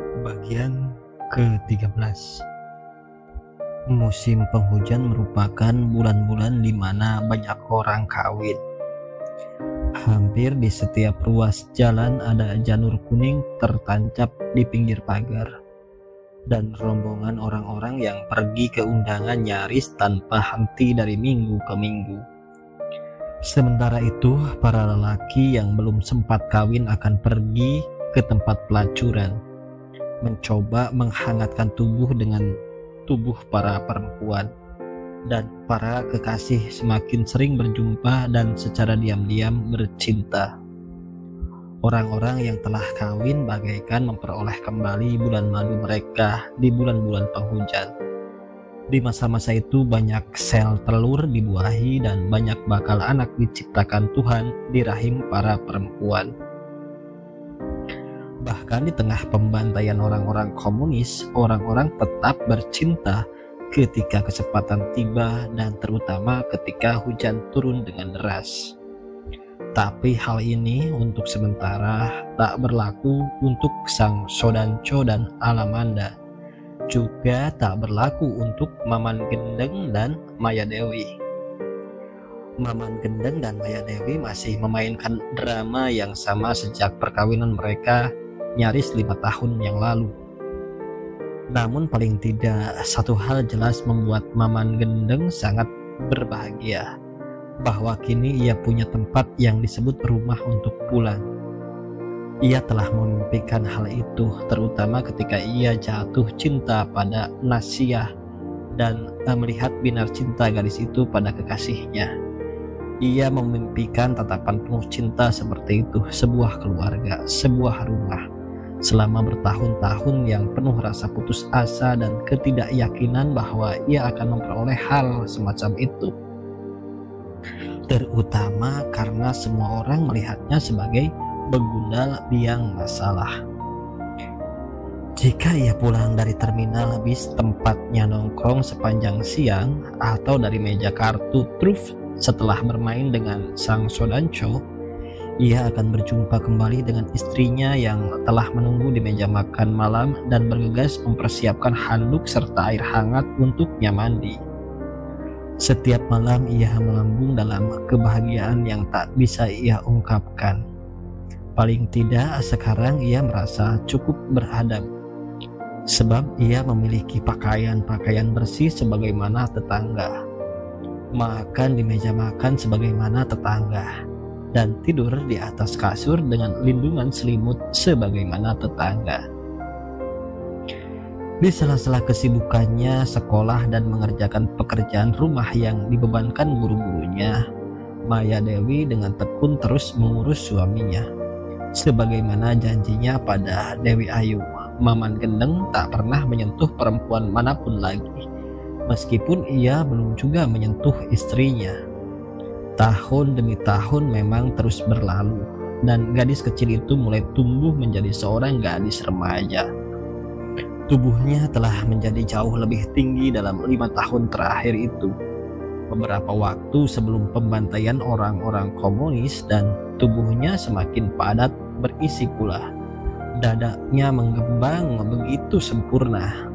Bagian ke-13. Musim penghujan merupakan bulan-bulan di mana banyak orang kawin. Hampir di setiap ruas jalan ada janur kuning tertancap di pinggir pagar, dan rombongan orang-orang yang pergi ke undangan nyaris tanpa henti dari minggu ke minggu. Sementara itu, para lelaki yang belum sempat kawin akan pergi ke tempat pelacuran, mencoba menghangatkan tubuh dengan tubuh para perempuan, dan para kekasih semakin sering berjumpa dan secara diam-diam bercinta. Orang-orang yang telah kawin bagaikan memperoleh kembali bulan madu mereka di bulan-bulan penghujan. Di masa-masa itu banyak sel telur dibuahi dan banyak bakal anak diciptakan Tuhan di rahim para perempuan. Bahkan di tengah pembantaian orang-orang komunis, orang-orang tetap bercinta ketika kesempatan tiba dan terutama ketika hujan turun dengan deras. Tapi hal ini untuk sementara tak berlaku untuk Sang Sodanco dan Alamanda, juga tak berlaku untuk Maman Gendeng dan Maya Dewi. Maman Gendeng dan Maya Dewi masih memainkan drama yang sama sejak perkawinan mereka nyaris 5 tahun yang lalu. Namun paling tidak satu hal jelas membuat Maman Gendeng sangat berbahagia, bahwa kini ia punya tempat yang disebut rumah untuk pulang. Ia telah memimpikan hal itu terutama ketika ia jatuh cinta pada Nasiah dan melihat binar cinta gadis itu pada kekasihnya. Ia memimpikan tatapan penuh cinta seperti itu, sebuah keluarga, sebuah rumah, selama bertahun-tahun yang penuh rasa putus asa dan ketidakyakinan bahwa ia akan memperoleh hal semacam itu. Terutama karena semua orang melihatnya sebagai begundal biang masalah. Jika ia pulang dari terminal bis tempatnya nongkrong sepanjang siang atau dari meja kartu truf setelah bermain dengan Sang Sodanco, ia akan berjumpa kembali dengan istrinya yang telah menunggu di meja makan malam dan bergegas mempersiapkan handuk serta air hangat untuknya mandi. Setiap malam ia melambung dalam kebahagiaan yang tak bisa ia ungkapkan. Paling tidak sekarang ia merasa cukup beradab, sebab ia memiliki pakaian-pakaian bersih sebagaimana tetangga, makan di meja makan sebagaimana tetangga, dan tidur di atas kasur dengan lindungan selimut sebagaimana tetangga. Di sela-sela kesibukannya sekolah dan mengerjakan pekerjaan rumah yang dibebankan guru-gurunya, Maya Dewi dengan tekun terus mengurus suaminya. Sebagaimana janjinya pada Dewi Ayu, Maman Gendeng tak pernah menyentuh perempuan manapun lagi, meskipun ia belum juga menyentuh istrinya. Tahun demi tahun memang terus berlalu, dan gadis kecil itu mulai tumbuh menjadi seorang gadis remaja. Tubuhnya telah menjadi jauh lebih tinggi dalam 5 tahun terakhir itu. Beberapa waktu sebelum pembantaian orang-orang komunis, dan tubuhnya semakin padat berisi pula. Dadanya menggembang begitu sempurna.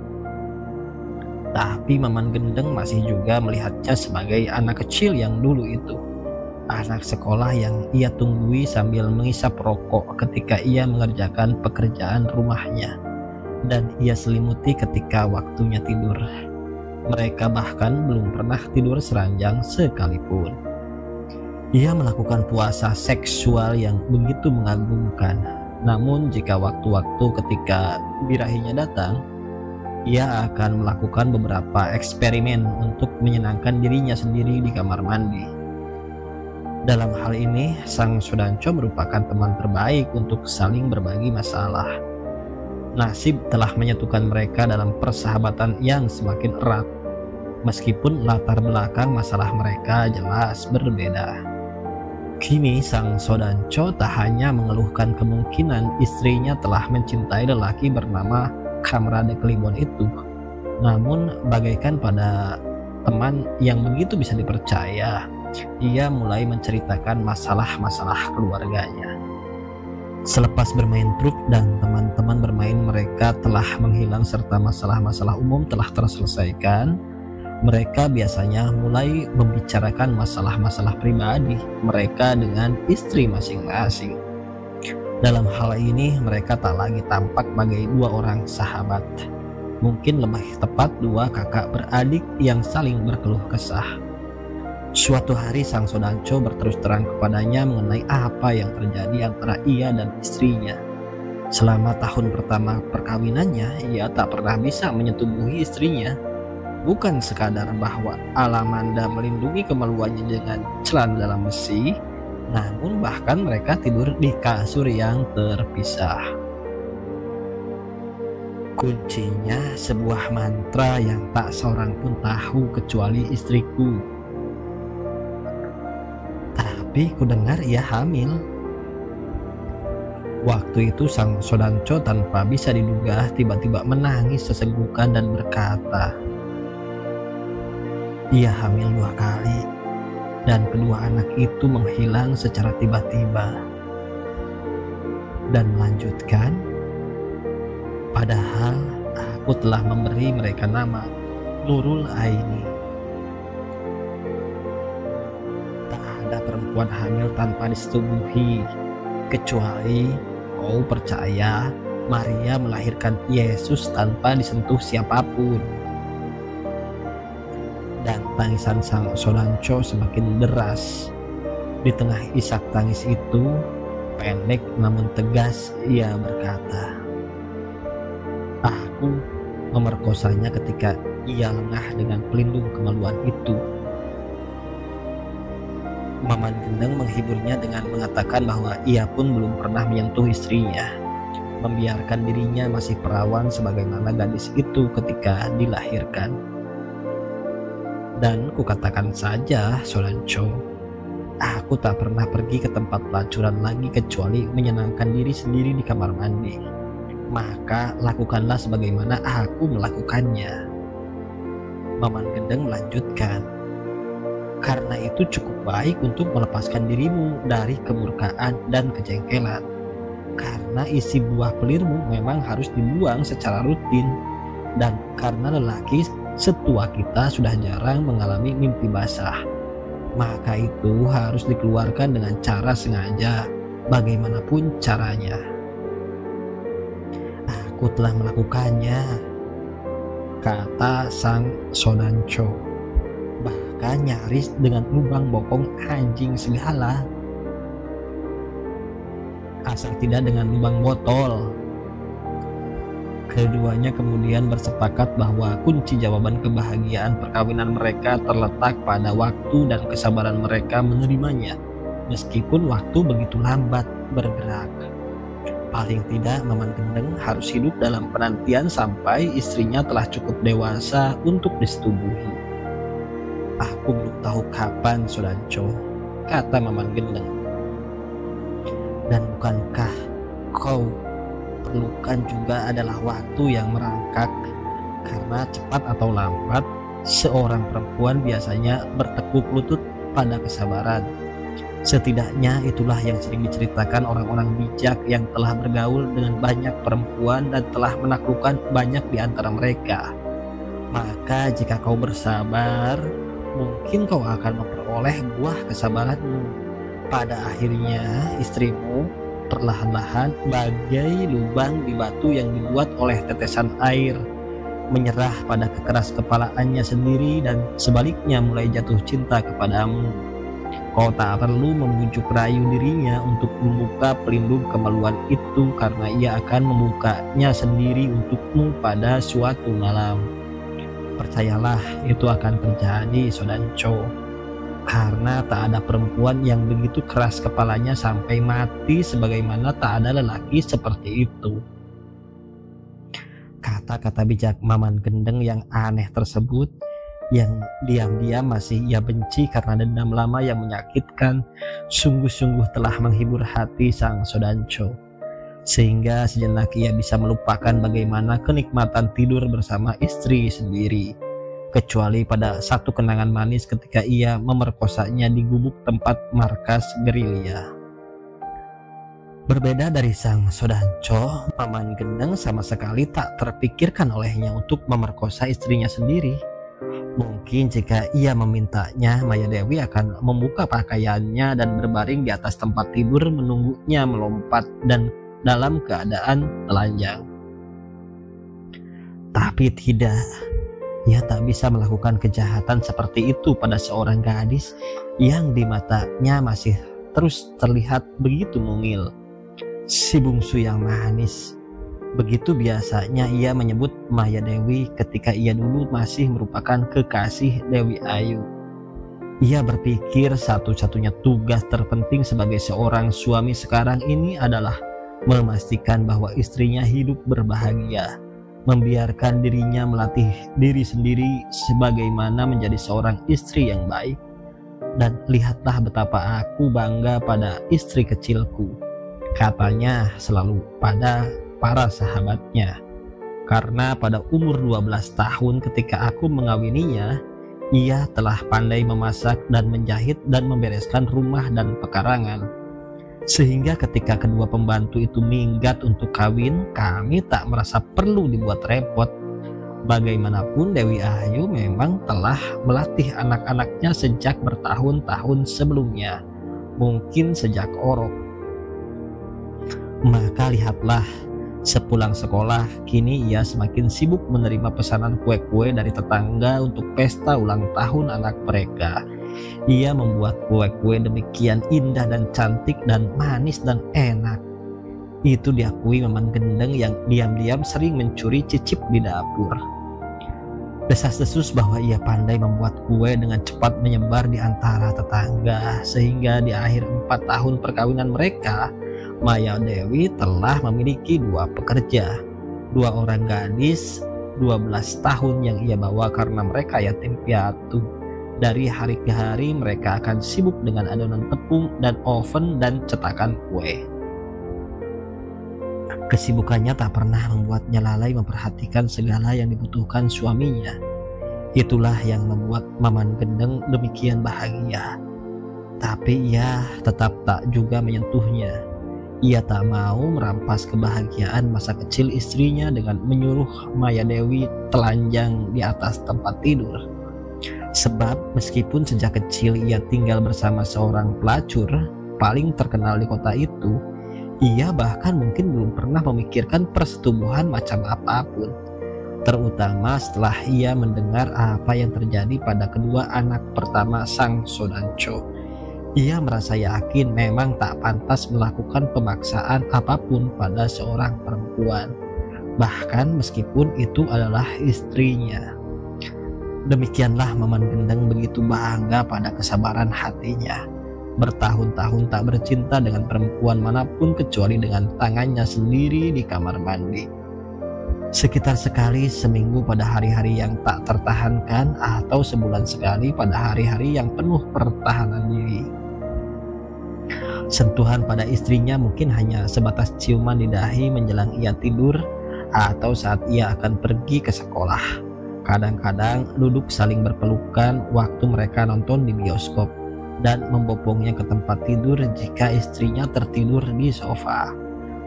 Tapi Maman Gendeng masih juga melihatnya sebagai anak kecil yang dulu itu. Anak sekolah yang ia tunggui sambil mengisap rokok ketika ia mengerjakan pekerjaan rumahnya, dan ia selimuti ketika waktunya tidur. Mereka bahkan belum pernah tidur seranjang sekalipun. Ia melakukan puasa seksual yang begitu mengagumkan. Namun jika waktu-waktu ketika birahinya datang, ia akan melakukan beberapa eksperimen untuk menyenangkan dirinya sendiri di kamar mandi. Dalam hal ini, Sang Sodanco merupakan teman terbaik untuk saling berbagi masalah. Nasib telah menyatukan mereka dalam persahabatan yang semakin erat, meskipun latar belakang masalah mereka jelas berbeda. Kini Sang Sodanco tak hanya mengeluhkan kemungkinan istrinya telah mencintai lelaki bernama Kamrade Kliwon itu, namun bagaikan pada teman yang begitu bisa dipercaya, ia mulai menceritakan masalah-masalah keluarganya. Selepas bermain truk dan teman-teman bermain mereka telah menghilang serta masalah-masalah umum telah terselesaikan, mereka biasanya mulai membicarakan masalah-masalah pribadi mereka dengan istri masing-masing. Dalam hal ini mereka tak lagi tampak bagai dua orang sahabat, mungkin lebih tepat dua kakak beradik yang saling berkeluh kesah. Suatu hari sang Sodanco berterus terang kepadanya mengenai apa yang terjadi antara ia dan istrinya. Selama tahun pertama perkawinannya, ia tak pernah bisa menyetubuhi istrinya. Bukan sekadar bahwa Alamanda melindungi kemaluannya dengan celana dalam besi, namun bahkan mereka tidur di kasur yang terpisah. Kuncinya sebuah mantra yang tak seorang pun tahu kecuali istriku. Tapi kudengar ia hamil. Waktu itu sang Sodanco tanpa bisa diduga tiba-tiba menangis sesenggukan dan berkata, ia hamil 2 kali dan kedua anak itu menghilang secara tiba-tiba. Dan melanjutkan, padahal aku telah memberi mereka nama Nurul Aini. Ada perempuan hamil tanpa disetubuhi, kecuali kau percaya Maria melahirkan Yesus tanpa disentuh siapapun. Dan tangisan sang Sodanco semakin deras. Di tengah isak tangis itu, pendek namun tegas ia berkata, aku memerkosanya ketika ia lengah dengan pelindung kemaluan itu. Maman Gendeng menghiburnya dengan mengatakan bahwa ia pun belum pernah menyentuh istrinya, membiarkan dirinya masih perawan sebagaimana gadis itu ketika dilahirkan. Dan kukatakan saja, Sodanco, aku tak pernah pergi ke tempat pelacuran lagi kecuali menyenangkan diri sendiri di kamar mandi. Maka lakukanlah sebagaimana aku melakukannya. Maman Gendeng melanjutkan, karena itu cukup baik untuk melepaskan dirimu dari kemurkaan dan kejengkelan. Karena isi buah pelirmu memang harus dibuang secara rutin. Dan karena lelaki setua kita sudah jarang mengalami mimpi basah, maka itu harus dikeluarkan dengan cara sengaja, bagaimanapun caranya. Aku telah melakukannya, kata sang Sodanco. Bahkan nyaris dengan lubang bokong anjing segala, asal tidak dengan lubang botol. Keduanya kemudian bersepakat bahwa kunci jawaban kebahagiaan perkawinan mereka terletak pada waktu dan kesabaran mereka menerimanya, meskipun waktu begitu lambat bergerak. Paling tidak Maman Gendeng harus hidup dalam penantian sampai istrinya telah cukup dewasa untuk disetubuhi. Aku belum tahu kapan, Sodanco, kata Maman Gendeng. Dan bukankah kau perlukan juga adalah waktu yang merangkak? Karena cepat atau lambat, seorang perempuan biasanya bertekuk lutut pada kesabaran. Setidaknya itulah yang sering diceritakan orang-orang bijak yang telah bergaul dengan banyak perempuan dan telah menaklukkan banyak di antara mereka. Maka jika kau bersabar, mungkin kau akan memperoleh buah kesabaranmu. Pada akhirnya istrimu perlahan-lahan bagai lubang di batu yang dibuat oleh tetesan air, menyerah pada kekeras kepalaannya sendiri dan sebaliknya mulai jatuh cinta kepadamu. Kau tak perlu membujuk rayu dirinya untuk membuka pelindung kemaluan itu, karena ia akan membukanya sendiri untukmu pada suatu malam. Percayalah, itu akan terjadi, Sodanco. Karena tak ada perempuan yang begitu keras kepalanya sampai mati sebagaimana tak ada lelaki seperti itu. Kata-kata bijak Maman Gendeng yang aneh tersebut, yang diam-diam masih ia benci karena dendam lama yang menyakitkan, sungguh-sungguh telah menghibur hati sang Sodanco, sehingga sejenak ia bisa melupakan bagaimana kenikmatan tidur bersama istri sendiri, kecuali pada satu kenangan manis ketika ia memerkosanya di gubuk tempat markas gerilya. Berbeda dari sang Sodanco, Maman Gendeng sama sekali tak terpikirkan olehnya untuk memerkosa istrinya sendiri. Mungkin jika ia memintanya, Maya Dewi akan membuka pakaiannya dan berbaring di atas tempat tidur menunggunya melompat dan dalam keadaan telanjang. Tapi tidak, ia tak bisa melakukan kejahatan seperti itu pada seorang gadis yang di matanya masih terus terlihat begitu mungil. Si bungsu yang manis. Begitu biasanya ia menyebut Maya Dewi ketika ia dulu masih merupakan kekasih Dewi Ayu. Ia berpikir satu-satunya tugas terpenting sebagai seorang suami sekarang ini adalah memastikan bahwa istrinya hidup berbahagia, membiarkan dirinya melatih diri sendiri sebagaimana menjadi seorang istri yang baik. Dan lihatlah betapa aku bangga pada istri kecilku, katanya selalu pada para sahabatnya. Karena pada umur 12 tahun ketika aku mengawininya, ia telah pandai memasak dan menjahit dan membereskan rumah dan pekarangan. Sehingga ketika kedua pembantu itu minggat untuk kawin, kami tak merasa perlu dibuat repot. Bagaimanapun Dewi Ayu memang telah melatih anak-anaknya sejak bertahun-tahun sebelumnya, mungkin sejak orok. Maka lihatlah, sepulang sekolah kini ia semakin sibuk menerima pesanan kue-kue dari tetangga untuk pesta ulang tahun anak mereka. Ia membuat kue-kue demikian indah dan cantik dan manis dan enak. Itu diakui Maman Gendeng yang diam-diam sering mencuri cicip di dapur. Desas-desus bahwa ia pandai membuat kue dengan cepat menyebar di antara tetangga, sehingga di akhir 4 tahun perkawinan mereka, Maya Dewi telah memiliki 2 pekerja, 2 orang gadis 12 tahun yang ia bawa karena mereka yatim piatu. Dari hari ke hari mereka akan sibuk dengan adonan tepung dan oven dan cetakan kue. Kesibukannya tak pernah membuatnya lalai memperhatikan segala yang dibutuhkan suaminya. Itulah yang membuat Maman Gendeng demikian bahagia. Tapi ia tetap tak juga menyentuhnya. Ia tak mau merampas kebahagiaan masa kecil istrinya dengan menyuruh Maya Dewi telanjang di atas tempat tidur. Sebab meskipun sejak kecil ia tinggal bersama seorang pelacur paling terkenal di kota itu, ia bahkan mungkin belum pernah memikirkan persetubuhan macam apapun. Terutama setelah ia mendengar apa yang terjadi pada kedua anak pertama sang Sodanco. Ia merasa yakin memang tak pantas melakukan pemaksaan apapun pada seorang perempuan, bahkan meskipun itu adalah istrinya. Demikianlah Maman Gendeng begitu bangga pada kesabaran hatinya. Bertahun-tahun tak bercinta dengan perempuan manapun kecuali dengan tangannya sendiri di kamar mandi. Sekitar sekali seminggu pada hari-hari yang tak tertahankan, atau sebulan sekali pada hari-hari yang penuh pertahanan diri. Sentuhan pada istrinya mungkin hanya sebatas ciuman di dahi menjelang ia tidur atau saat ia akan pergi ke sekolah. Kadang-kadang duduk saling berpelukan waktu mereka nonton di bioskop, dan membopongnya ke tempat tidur jika istrinya tertidur di sofa.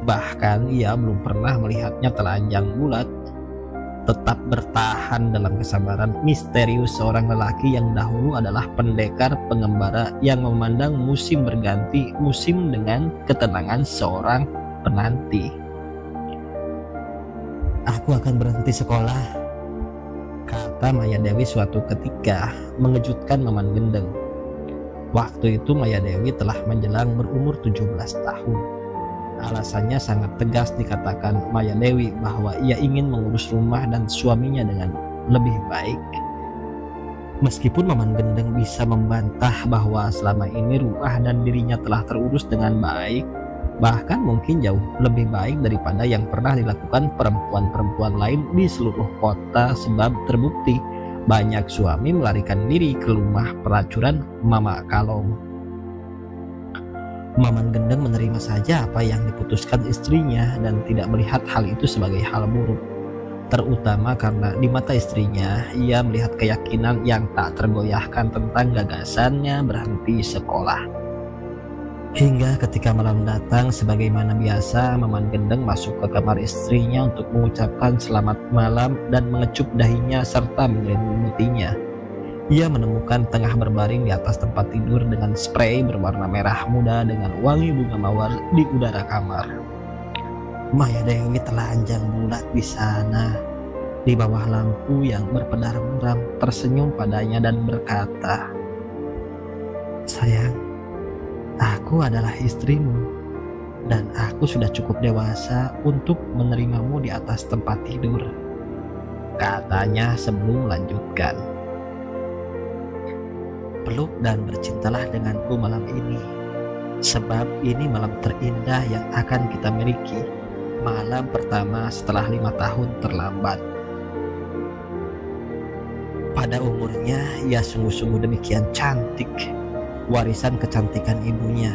Bahkan ia belum pernah melihatnya telanjang bulat. Tetap bertahan dalam kesabaran misterius seorang lelaki yang dahulu adalah pendekar pengembara yang memandang musim berganti musim dengan ketenangan seorang penanti. "Aku akan berhenti sekolah," kata Maya Dewi suatu ketika, mengejutkan Maman Gendeng. Waktu itu Maya Dewi telah menjelang berumur 17 tahun. Alasannya sangat tegas, dikatakan Maya Dewi bahwa ia ingin mengurus rumah dan suaminya dengan lebih baik. Meskipun Maman Gendeng bisa membantah bahwa selama ini rumah dan dirinya telah terurus dengan baik, bahkan mungkin jauh lebih baik daripada yang pernah dilakukan perempuan-perempuan lain di seluruh kota, sebab terbukti banyak suami melarikan diri ke rumah pelacuran Mama Kalong. Maman Gendeng menerima saja apa yang diputuskan istrinya dan tidak melihat hal itu sebagai hal buruk, terutama karena di mata istrinya ia melihat keyakinan yang tak tergoyahkan tentang gagasannya berhenti sekolah. Hingga ketika malam datang, sebagaimana biasa, Maman Gendeng masuk ke kamar istrinya untuk mengucapkan selamat malam dan mengecup dahinya serta menyelimutinya. Ia menemukan tengah berbaring di atas tempat tidur dengan spray berwarna merah muda dengan wangi bunga mawar di udara kamar. Maya Dewi telanjang bulat di sana, di bawah lampu yang berpedar muram, tersenyum padanya dan berkata, "Sayang, aku adalah istrimu, dan aku sudah cukup dewasa untuk menerimamu di atas tempat tidur," katanya sebelum melanjutkan. "Peluk dan bercintalah denganku malam ini, sebab ini malam terindah yang akan kita miliki, malam pertama setelah 5 tahun terlambat." Pada umurnya, ia sungguh-sungguh demikian cantik, warisan kecantikan ibunya,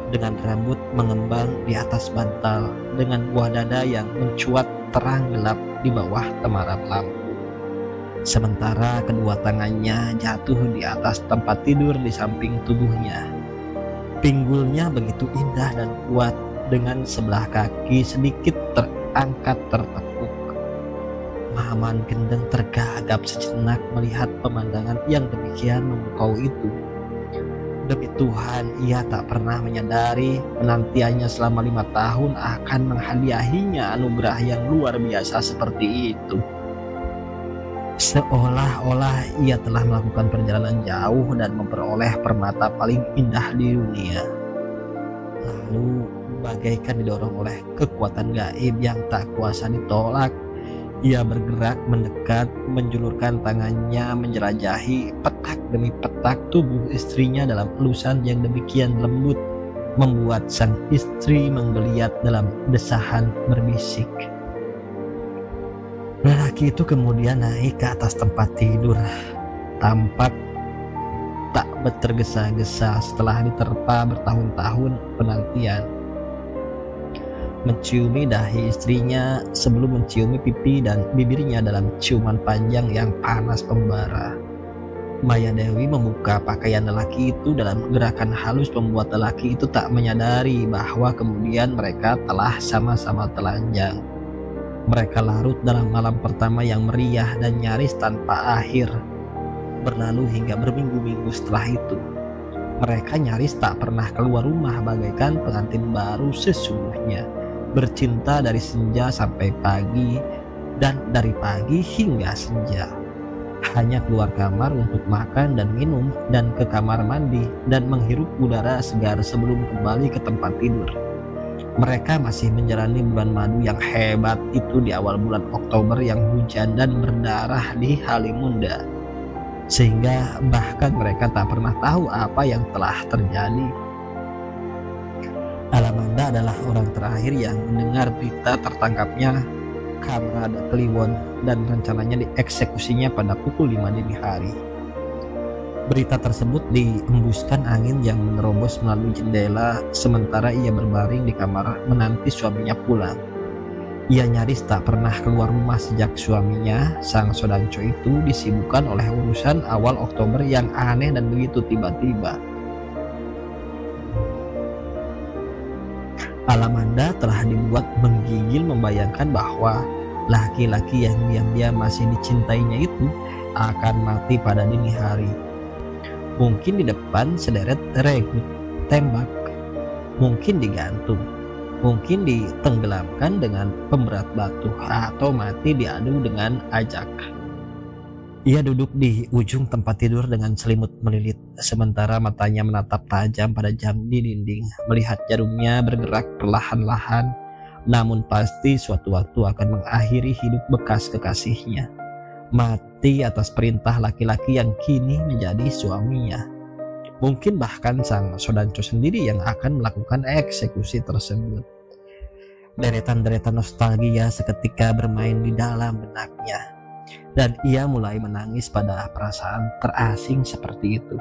dengan rambut mengembang di atas bantal, dengan buah dada yang mencuat terang gelap di bawah temaram lampu. Sementara kedua tangannya jatuh di atas tempat tidur di samping tubuhnya. Pinggulnya begitu indah dan kuat, dengan sebelah kaki sedikit terangkat tertekuk. Maman Gendeng tergagap sejenak melihat pemandangan yang demikian memukau itu. Demi Tuhan, ia tak pernah menyadari penantiannya selama 5 tahun akan menghadiahinya anugerah yang luar biasa seperti itu. Seolah-olah ia telah melakukan perjalanan jauh dan memperoleh permata paling indah di dunia. Lalu, bagaikan didorong oleh kekuatan gaib yang tak kuasa ditolak, ia bergerak mendekat, menjulurkan tangannya menjelajahi petak demi petak tubuh istrinya dalam elusan yang demikian lembut, membuat sang istri menggeliat dalam desahan berbisik. Lelaki itu kemudian naik ke atas tempat tidur, tampak tak bertergesa-gesa setelah diterpa bertahun-tahun penantian. Menciumi dahi istrinya sebelum menciumi pipi dan bibirnya dalam ciuman panjang yang panas membara. Maya Dewi membuka pakaian lelaki itu dalam gerakan halus membuat lelaki itu tak menyadari bahwa kemudian mereka telah sama-sama telanjang. Mereka larut dalam malam pertama yang meriah dan nyaris tanpa akhir, berlalu hingga berminggu-minggu setelah itu. Mereka nyaris tak pernah keluar rumah bagaikan pengantin baru sesungguhnya, bercinta dari senja sampai pagi dan dari pagi hingga senja. Hanya keluar kamar untuk makan dan minum dan ke kamar mandi dan menghirup udara segar sebelum kembali ke tempat tidur. Mereka masih menjalani bulan madu yang hebat itu di awal bulan Oktober yang hujan dan berdarah di Halimunda, sehingga bahkan mereka tak pernah tahu apa yang telah terjadi. Alamanda adalah orang terakhir yang mendengar berita tertangkapnya Kamrad Kliwon dan rencananya dieksekusinya pada pukul 5 dini hari. Berita tersebut diembuskan angin yang menerobos melalui jendela sementara ia berbaring di kamar menanti suaminya pulang. Ia nyaris tak pernah keluar rumah sejak suaminya, sang Sodanco itu, disibukkan oleh urusan awal Oktober yang aneh dan begitu tiba-tiba. Alamanda telah dibuat menggigil membayangkan bahwa laki-laki yang diam-diam masih dicintainya itu akan mati pada dini hari. Mungkin di depan sederet regut tembak, mungkin digantung, mungkin ditenggelamkan dengan pemberat batu, atau mati diadu dengan ajak. Ia duduk di ujung tempat tidur dengan selimut melilit, sementara matanya menatap tajam pada jam di dinding, melihat jarumnya bergerak perlahan-lahan, namun pasti suatu waktu akan mengakhiri hidup bekas kekasihnya, mati atas perintah laki-laki yang kini menjadi suaminya. Mungkin bahkan sang Sodanco sendiri yang akan melakukan eksekusi tersebut. Deretan-deretan nostalgia seketika bermain di dalam benaknya, dan ia mulai menangis pada perasaan terasing seperti itu.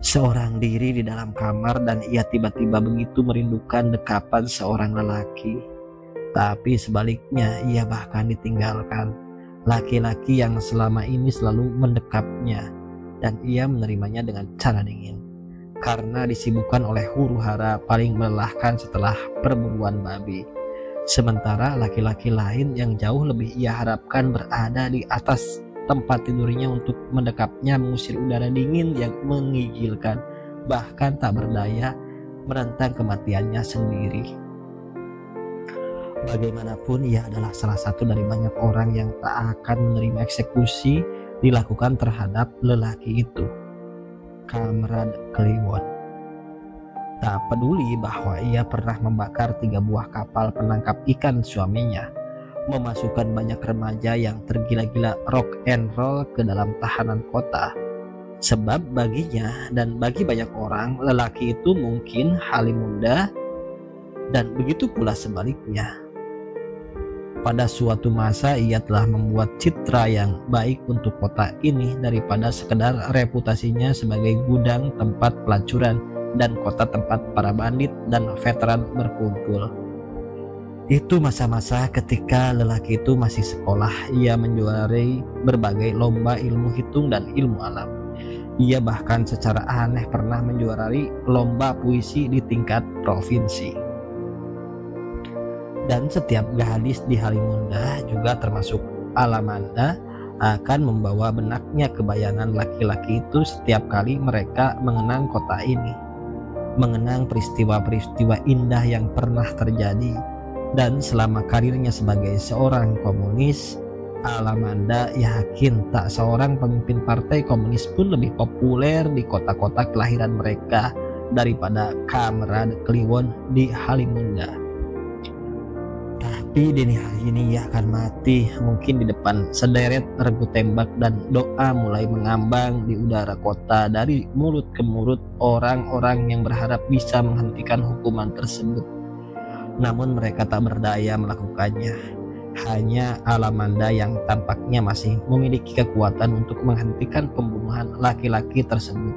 Seorang diri di dalam kamar dan ia tiba-tiba begitu merindukan dekapan seorang lelaki. Tapi sebaliknya ia bahkan ditinggalkan laki-laki yang selama ini selalu mendekapnya, dan ia menerimanya dengan cara dingin. karena disibukkan oleh huru-hara paling melelahkan setelah perburuan babi. Sementara laki-laki lain yang jauh lebih ia harapkan berada di atas tempat tidurnya untuk mendekapnya mengusir udara dingin yang menggigilkan, bahkan tak berdaya menentang kematiannya sendiri. Bagaimanapun ia adalah salah satu dari banyak orang yang tak akan menerima eksekusi dilakukan terhadap lelaki itu, Kamrad Kliwon. Tak peduli bahwa ia pernah membakar 3 buah kapal penangkap ikan suaminya, memasukkan banyak remaja yang tergila-gila rock and roll ke dalam tahanan kota. Sebab baginya dan bagi banyak orang, lelaki itu mungkin Halimunda, dan begitu pula sebaliknya. Pada suatu masa ia telah membuat citra yang baik untuk kota ini daripada sekedar reputasinya sebagai gudang tempat pelacuran dan kota tempat para bandit dan veteran berkumpul. Itu masa-masa ketika lelaki itu masih sekolah. Ia menjuarai berbagai lomba ilmu hitung dan ilmu alam. Ia bahkan secara aneh pernah menjuarai lomba puisi di tingkat provinsi. Dan setiap gadis di Halimunda, juga termasuk Alamanda, akan membawa benaknya kebayangan laki-laki itu setiap kali mereka mengenang kota ini, mengenang peristiwa-peristiwa indah yang pernah terjadi. Dan selama karirnya sebagai seorang komunis, Alamanda yakin tak seorang pemimpin partai komunis pun lebih populer di kota-kota kelahiran mereka daripada Kamrad Kliwon di Halimunda. Tapi dini hari ini ia akan mati, mungkin di depan sederet regu tembak, dan doa mulai mengambang di udara kota dari mulut ke mulut orang-orang yang berharap bisa menghentikan hukuman tersebut. Namun mereka tak berdaya melakukannya. Hanya Alamanda yang tampaknya masih memiliki kekuatan untuk menghentikan pembunuhan laki-laki tersebut.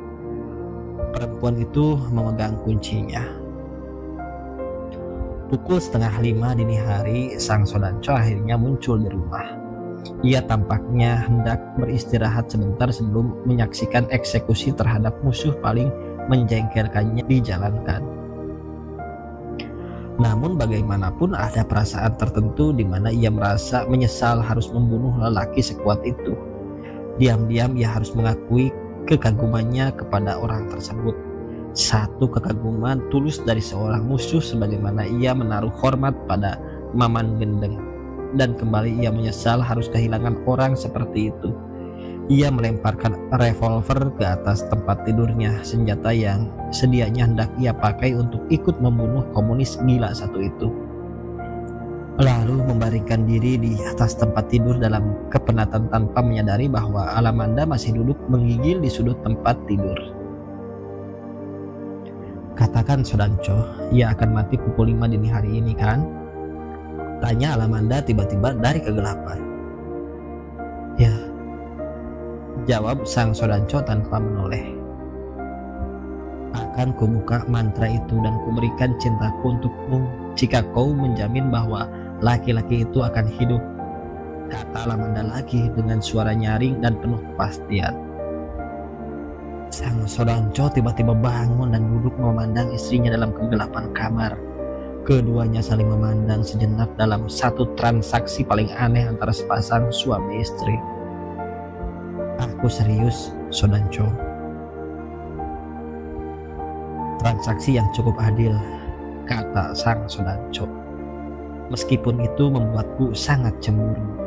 Perempuan itu memegang kuncinya. Pukul 4:30 dini hari, Sang Sodanco akhirnya muncul di rumah. Ia tampaknya hendak beristirahat sebentar sebelum menyaksikan eksekusi terhadap musuh paling menjengkelkannya dijalankan. Namun bagaimanapun ada perasaan tertentu di mana ia merasa menyesal harus membunuh lelaki sekuat itu. Diam-diam ia harus mengakui kekagumannya kepada orang tersebut. Satu kekaguman tulus dari seorang musuh, sebagaimana ia menaruh hormat pada Maman Gendeng. Dan kembali ia menyesal harus kehilangan orang seperti itu. Ia melemparkan revolver ke atas tempat tidurnya, senjata yang sedianya hendak ia pakai untuk ikut membunuh komunis gila satu itu. Lalu membaringkan diri di atas tempat tidur dalam kepenatan tanpa menyadari bahwa Alamanda masih duduk menggigil di sudut tempat tidur. Katakan Sodanco, ia akan mati pukul 5 dini hari ini kan? Tanya Alamanda tiba-tiba dari kegelapan. Ya, jawab Sang Sodanco tanpa menoleh. Akan kubuka mantra itu dan kuberikan cintaku untukmu jika kau menjamin bahwa laki-laki itu akan hidup, kata Alamanda lagi dengan suara nyaring dan penuh kepastian. Sang Sodanco tiba-tiba bangun dan duduk memandang istrinya dalam kegelapan kamar. Keduanya saling memandang sejenak dalam satu transaksi paling aneh antara sepasang suami istri. Aku serius, Sodanco. Transaksi yang cukup adil, kata Sang Sodanco. Meskipun itu membuatku sangat cemburu.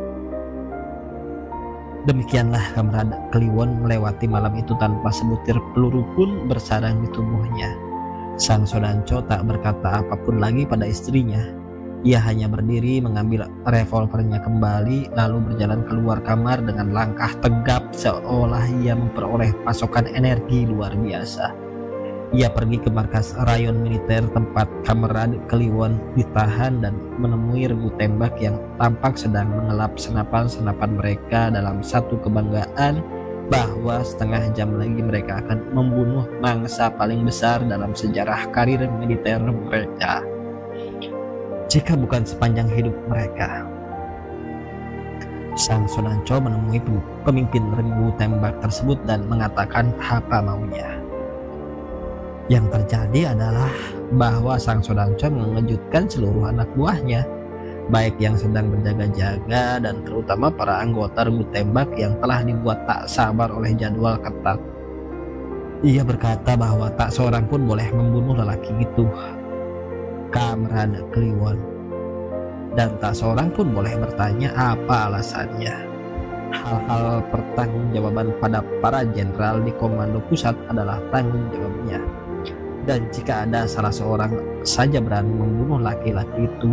Demikianlah Kamrad Kliwon melewati malam itu tanpa sebutir peluru pun bersarang di tubuhnya. Sang Sodanco tak berkata apapun lagi pada istrinya. Ia hanya berdiri mengambil revolvernya kembali, lalu berjalan keluar kamar dengan langkah tegap seolah ia memperoleh pasokan energi luar biasa. Ia pergi ke markas rayon militer tempat Kamrad Kliwon ditahan dan menemui regu tembak yang tampak sedang mengelap senapan-senapan mereka dalam satu kebanggaan bahwa setengah jam lagi mereka akan membunuh mangsa paling besar dalam sejarah karir militer mereka, jika bukan sepanjang hidup mereka. Sang Sodanco menemui pemimpin regu tembak tersebut dan mengatakan apa maunya. Yang terjadi adalah bahwa Sang Sodanco mengejutkan seluruh anak buahnya, baik yang sedang berjaga-jaga dan terutama para anggota regu tembak yang telah dibuat tak sabar oleh jadwal ketat. Ia berkata bahwa tak seorang pun boleh membunuh lelaki itu, Kamrad Kliwon, dan tak seorang pun boleh bertanya apa alasannya. Hal-hal pertanggungjawaban pada para jenderal di komando pusat adalah tanggung jawabnya. Dan jika ada salah seorang saja berani membunuh laki-laki itu,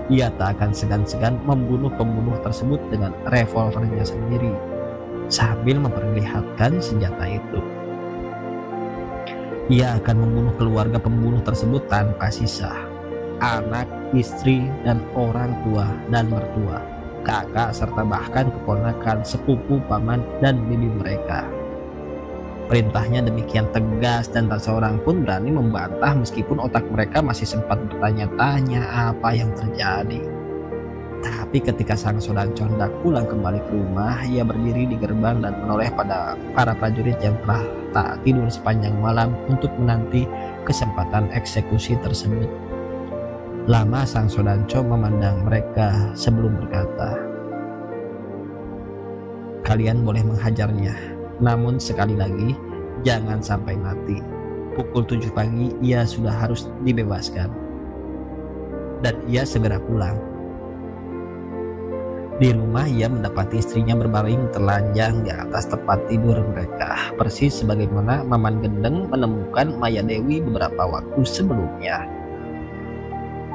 ia tak akan segan-segan membunuh pembunuh tersebut dengan revolvernya sendiri, sambil memperlihatkan senjata itu. Ia akan membunuh keluarga pembunuh tersebut tanpa sisa, anak, istri, dan orang tua dan mertua, kakak, serta bahkan keponakan, sepupu, paman, dan bibi mereka. Perintahnya demikian tegas dan tak seorang pun berani membantah meskipun otak mereka masih sempat bertanya-tanya apa yang terjadi. Tapi ketika Sang Sodanco hendak pulang kembali ke rumah, ia berdiri di gerbang dan menoleh pada para prajurit yang telah tak tidur sepanjang malam untuk menanti kesempatan eksekusi tersebut. Lama Sang Sodanco memandang mereka sebelum berkata, "Kalian boleh menghajarnya. Namun sekali lagi, jangan sampai mati. Pukul 7 pagi ia sudah harus dibebaskan." Dan ia segera pulang. Di rumah ia mendapati istrinya berbaring telanjang di atas tempat tidur mereka, persis sebagaimana Maman Gendeng menemukan Maya Dewi beberapa waktu sebelumnya.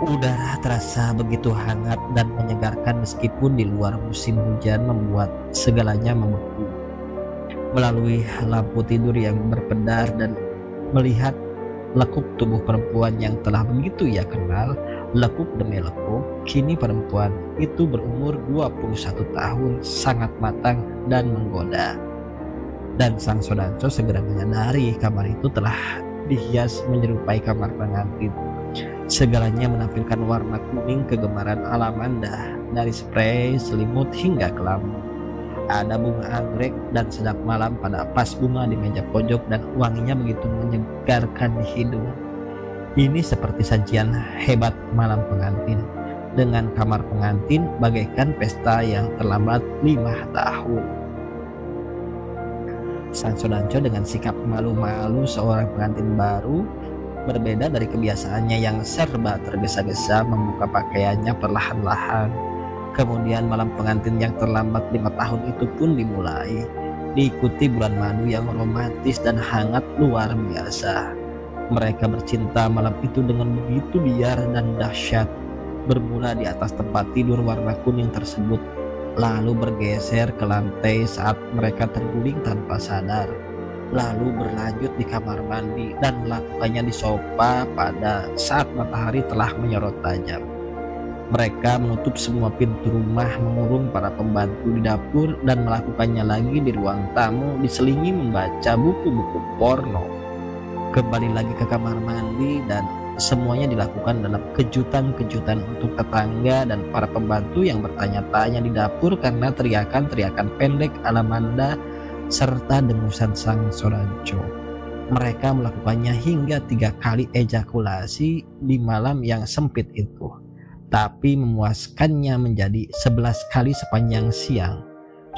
Udara terasa begitu hangat dan menyegarkan meskipun di luar musim hujan membuat segalanya membeku. Melalui lampu tidur yang berpedar dan melihat lekuk tubuh perempuan yang telah begitu ia kenal, lekuk demi lekuk, kini perempuan itu berumur 21 tahun, sangat matang dan menggoda. Dan Sang Sodanco segera menyadari kamar itu telah dihias menyerupai kamar pengantin. Segalanya menampilkan warna kuning kegemaran Alamanda, dari sprei, selimut hingga kelambu. Ada bunga anggrek dan sedap malam pada pas bunga di meja pojok dan wanginya begitu menyegarkan di hidung. Ini seperti sajian hebat malam pengantin, dengan kamar pengantin bagaikan pesta yang terlambat 5 tahun. Sang Sodanco dengan sikap malu-malu seorang pengantin baru, berbeda dari kebiasaannya yang serba tergesa-gesa membuka pakaiannya perlahan-lahan. Kemudian malam pengantin yang terlambat 5 tahun itu pun dimulai, diikuti bulan madu yang romantis dan hangat luar biasa. Mereka bercinta malam itu dengan begitu liar dan dahsyat, bermula di atas tempat tidur warna kuning tersebut, lalu bergeser ke lantai saat mereka terguling tanpa sadar, lalu berlanjut di kamar mandi dan melakukannya di sofa pada saat matahari telah menyorot tajam. Mereka menutup semua pintu rumah, mengurung para pembantu di dapur, dan melakukannya lagi di ruang tamu diselingi membaca buku-buku porno. Kembali lagi ke kamar mandi dan semuanya dilakukan dalam kejutan-kejutan untuk tetangga dan para pembantu yang bertanya-tanya di dapur karena teriakan-teriakan pendek Alamanda serta dengusan Sang Sodanco. Mereka melakukannya hingga 3 kali ejakulasi di malam yang sempit itu, tapi memuaskannya menjadi 11 kali sepanjang siang.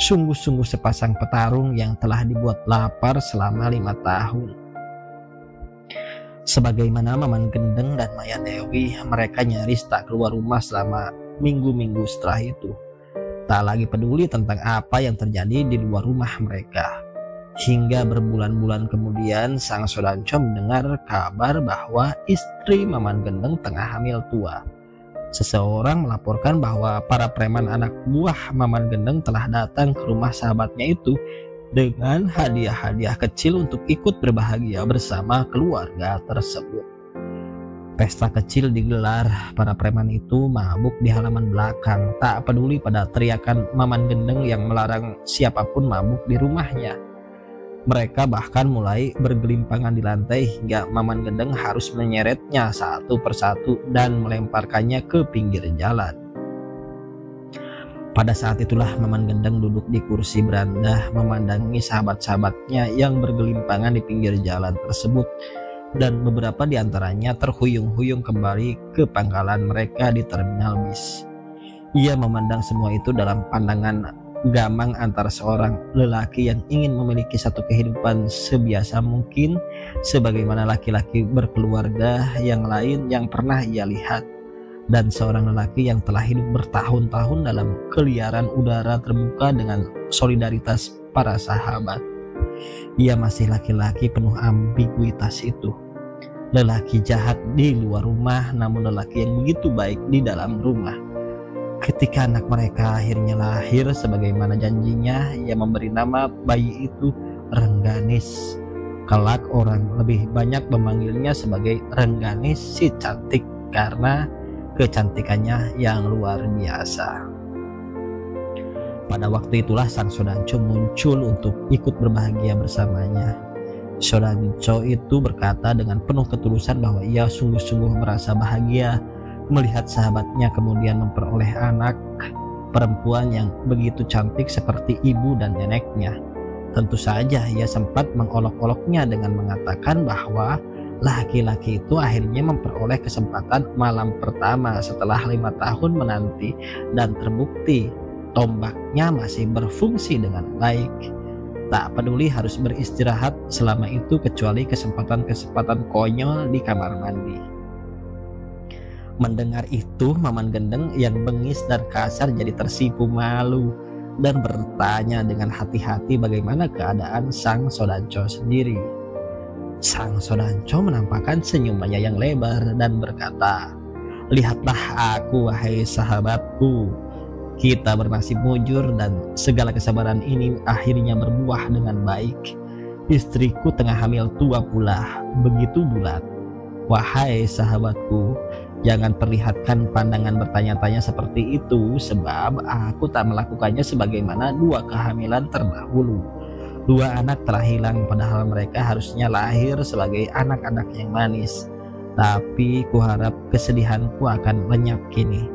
Sungguh-sungguh sepasang petarung yang telah dibuat lapar selama 5 tahun. Sebagaimana Maman Gendeng dan Maya Dewi, mereka nyaris tak keluar rumah selama minggu-minggu setelah itu. Tak lagi peduli tentang apa yang terjadi di luar rumah mereka. Hingga berbulan-bulan kemudian Sang Sodanco mendengar kabar bahwa istri Maman Gendeng tengah hamil tua. Seseorang melaporkan bahwa para preman anak buah Maman Gendeng telah datang ke rumah sahabatnya itu dengan hadiah-hadiah kecil untuk ikut berbahagia bersama keluarga tersebut. Pesta kecil digelar, para preman itu mabuk di halaman belakang, tak peduli pada teriakan Maman Gendeng yang melarang siapapun mabuk di rumahnya. Mereka bahkan mulai bergelimpangan di lantai hingga Maman Gendeng harus menyeretnya satu persatu dan melemparkannya ke pinggir jalan. Pada saat itulah Maman Gendeng duduk di kursi beranda memandangi sahabat-sahabatnya yang bergelimpangan di pinggir jalan tersebut. dan beberapa di antaranya terhuyung-huyung kembali ke pangkalan mereka di terminal bis. Ia memandang semua itu dalam pandangan gamang antara seorang lelaki yang ingin memiliki satu kehidupan sebiasa mungkin sebagaimana laki-laki berkeluarga yang lain yang pernah ia lihat, dan seorang lelaki yang telah hidup bertahun-tahun dalam keliaran udara terbuka dengan solidaritas para sahabat. Ia masih laki-laki penuh ambiguitas itu, lelaki jahat di luar rumah namun lelaki yang begitu baik di dalam rumah. Ketika anak mereka akhirnya lahir sebagaimana janjinya, ia memberi nama bayi itu Rengganis. Kelak orang lebih banyak memanggilnya sebagai Rengganis si cantik karena kecantikannya yang luar biasa. Pada waktu itulah sang Sodanco muncul untuk ikut berbahagia bersamanya. Sodanco itu berkata dengan penuh ketulusan bahwa ia sungguh-sungguh merasa bahagia melihat sahabatnya kemudian memperoleh anak perempuan yang begitu cantik seperti ibu dan neneknya. Tentu saja ia sempat mengolok-oloknya dengan mengatakan bahwa laki-laki itu akhirnya memperoleh kesempatan malam pertama setelah 5 tahun menanti, dan terbukti tombaknya masih berfungsi dengan baik. Tak peduli harus beristirahat selama itu kecuali kesempatan-kesempatan konyol di kamar mandi. Mendengar itu, Maman Gendeng yang bengis dan kasar jadi tersipu malu dan bertanya dengan hati-hati bagaimana keadaan sang Sodanco sendiri. Sang Sodanco menampakkan senyumannya yang lebar dan berkata, "Lihatlah aku, wahai sahabatku. Kita bernasib mujur dan segala kesabaran ini akhirnya berbuah dengan baik. Istriku tengah hamil tua pula, begitu bulat. Wahai sahabatku, jangan perlihatkan pandangan bertanya-tanya seperti itu, sebab aku tak melakukannya sebagaimana 2 kehamilan terdahulu. 2 anak telah hilang padahal mereka harusnya lahir sebagai anak-anak yang manis. Tapi kuharap kesedihanku akan lenyap kini.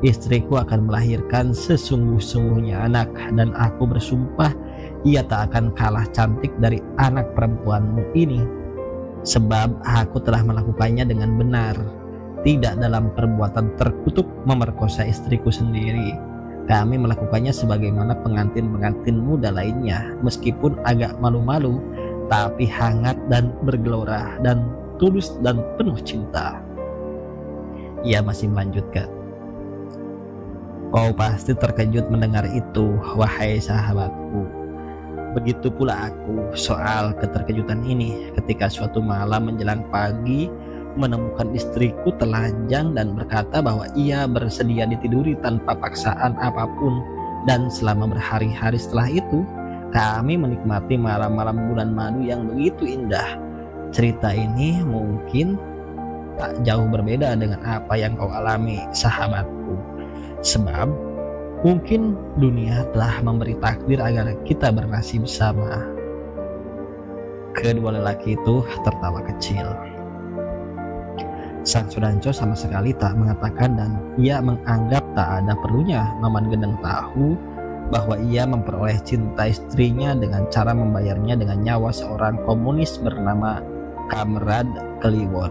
Istriku akan melahirkan sesungguh-sungguhnya anak, dan aku bersumpah ia tak akan kalah cantik dari anak perempuanmu ini. Sebab aku telah melakukannya dengan benar, tidak dalam perbuatan terkutuk memerkosa istriku sendiri. Kami melakukannya sebagaimana pengantin-pengantin muda lainnya, meskipun agak malu-malu, tapi hangat dan bergelora dan tulus dan penuh cinta." Ia masih melanjutkan, "Kau pasti terkejut mendengar itu, wahai sahabatku. Begitu pula aku soal keterkejutan ini ketika suatu malam menjelang pagi menemukan istriku telanjang dan berkata bahwa ia bersedia ditiduri tanpa paksaan apapun, dan selama berhari-hari setelah itu kami menikmati malam-malam bulan madu yang begitu indah. Cerita ini mungkin tak jauh berbeda dengan apa yang kau alami, sahabatku, sebab mungkin dunia telah memberi takdir agar kita bernasib sama." Kedua lelaki itu tertawa kecil. Sang Sodanco sama sekali tak mengatakan, dan ia menganggap tak ada perlunya Maman Gendeng tahu bahwa ia memperoleh cinta istrinya dengan cara membayarnya dengan nyawa seorang komunis bernama Kamrad Kliwon.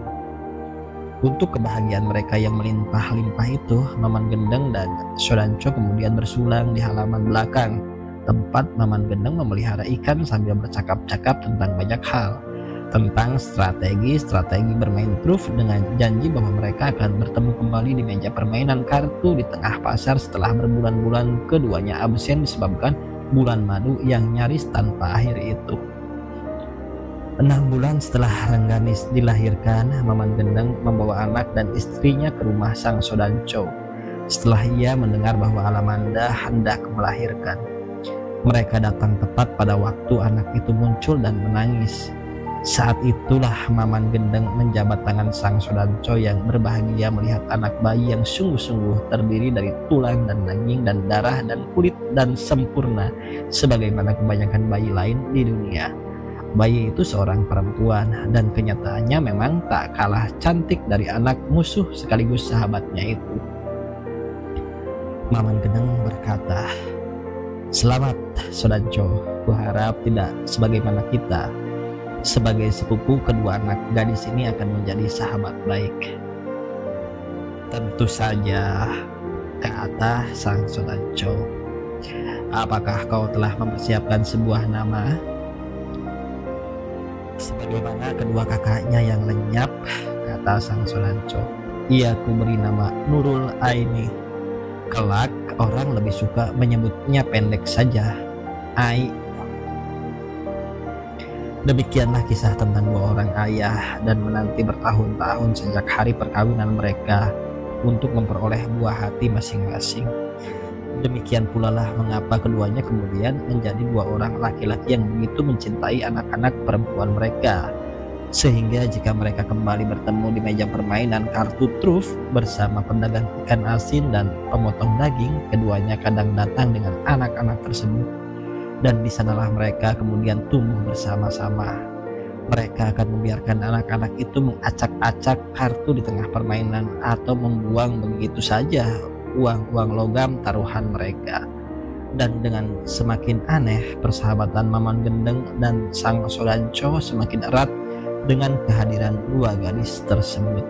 Untuk kebahagiaan mereka yang melimpah-limpah itu, Maman Gendeng dan Sodanco kemudian bersulang di halaman belakang, tempat Maman Gendeng memelihara ikan sambil bercakap-cakap tentang banyak hal, tentang strategi bermain truf, dengan janji bahwa mereka akan bertemu kembali di meja permainan kartu di tengah pasar setelah berbulan-bulan keduanya absen disebabkan bulan madu yang nyaris tanpa akhir itu. 6 bulan setelah Rengganis dilahirkan, Maman Gendeng membawa anak dan istrinya ke rumah sang Sodanco. Setelah ia mendengar bahwa Alamanda hendak melahirkan, mereka datang tepat pada waktu anak itu muncul dan menangis. Saat itulah Maman Gendeng menjabat tangan sang Sodanco yang berbahagia melihat anak bayi yang sungguh-sungguh terdiri dari tulang dan daging dan darah dan kulit dan sempurna sebagaimana kebanyakan bayi lain di dunia. Bayi itu seorang perempuan, dan kenyataannya memang tak kalah cantik dari anak musuh sekaligus sahabatnya itu. Maman Gendeng berkata, "Selamat, Sodanco. Kuharap tidak sebagaimana kita. Sebagai sepupu, kedua anak gadis ini akan menjadi sahabat baik. Tentu saja, kata sang Sodanco. Apakah kau telah mempersiapkan sebuah nama? Sebagaimana kedua kakaknya yang lenyap, kata sang Sodanco. Ia ku beri nama Nurul Aini. Kelak orang lebih suka menyebutnya pendek saja, Ai. Demikianlah kisah tentang dua orang ayah dan menanti bertahun-tahun sejak hari perkawinan mereka untuk memperoleh buah hati masing-masing. Demikian pula lah mengapa keduanya kemudian menjadi dua orang laki-laki yang begitu mencintai anak-anak perempuan mereka, sehingga jika mereka kembali bertemu di meja permainan kartu truf bersama pedagang ikan asin dan pemotong daging, keduanya kadang datang dengan anak-anak tersebut. Dan di sanalah mereka kemudian tumbuh bersama-sama. Mereka akan membiarkan anak-anak itu mengacak-acak kartu di tengah permainan atau membuang begitu saja uang-uang logam taruhan mereka. Dan dengan semakin aneh, persahabatan Maman Gendeng dan sang Sodanco semakin erat dengan kehadiran dua gadis tersebut.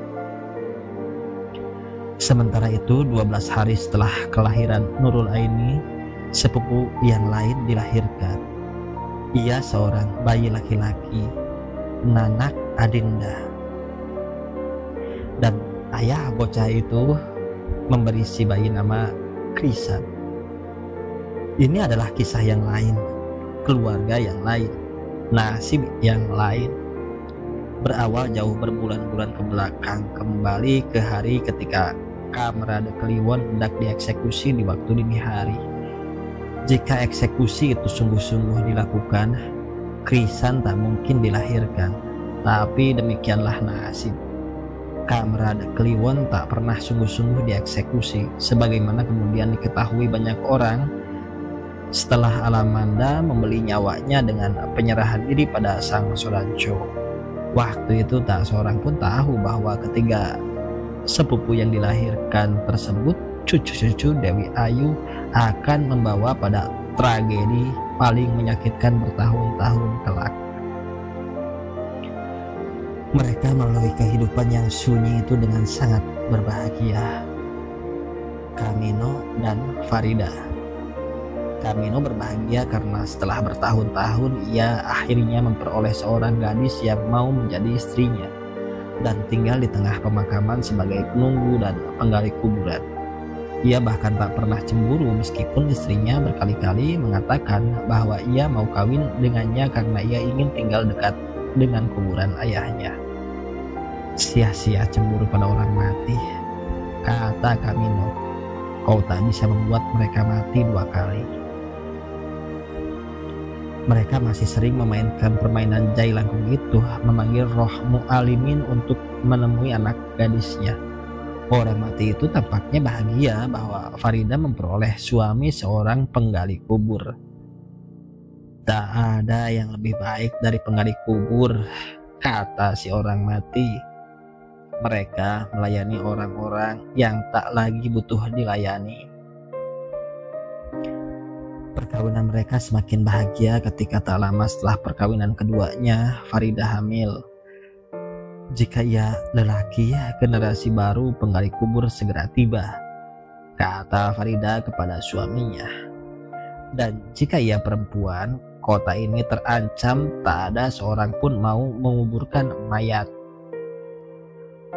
Sementara itu, 12 hari setelah kelahiran Nurul Aini, sepupu yang lain dilahirkan. Ia seorang bayi laki-laki, Nanak Adinda. Dan ayah bocah itu memberi si bayi nama Krisan. Ini adalah kisah yang lain, keluarga yang lain, nasib yang lain. Berawal jauh berbulan-bulan ke belakang, kembali ke hari ketika Kamrade Kliwon hendak dieksekusi di waktu dini hari. Jika eksekusi itu sungguh-sungguh dilakukan, Krisan tak mungkin dilahirkan. Tapi demikianlah nasib. Kamrade Kliwon tak pernah sungguh-sungguh dieksekusi, sebagaimana kemudian diketahui banyak orang setelah Alamanda membeli nyawanya dengan penyerahan diri pada sang Sodanco. Waktu itu tak seorang pun tahu bahwa ketiga sepupu yang dilahirkan tersebut, cucu-cucu Dewi Ayu, akan membawa pada tragedi paling menyakitkan bertahun-tahun kelak. Mereka melalui kehidupan yang sunyi itu dengan sangat berbahagia. Kamino dan Farida. Kamino berbahagia karena setelah bertahun-tahun ia akhirnya memperoleh seorang gadis yang mau menjadi istrinya dan tinggal di tengah pemakaman sebagai penunggu dan penggali kuburan. Ia bahkan tak pernah cemburu meskipun istrinya berkali-kali mengatakan bahwa ia mau kawin dengannya karena ia ingin tinggal dekat dengan kuburan ayahnya. Sia-sia cemburu pada orang mati, kata Kamino. Kau tak bisa membuat mereka mati dua kali. Mereka masih sering memainkan permainan jailangkung itu, memanggil roh mu'alimin untuk menemui anak gadisnya. Orang mati itu tampaknya bahagia bahwa Farida memperoleh suami seorang penggali kubur. Tak ada yang lebih baik dari penggali kubur, kata si orang mati. Mereka melayani orang-orang yang tak lagi butuh dilayani. Perkawinan mereka semakin bahagia ketika tak lama setelah perkawinan keduanya, Farida hamil. Jika ia lelaki, generasi baru penggali kubur segera tiba, kata Farida kepada suaminya. Dan jika ia perempuan, kota ini terancam tak ada seorang pun mau menguburkan mayat.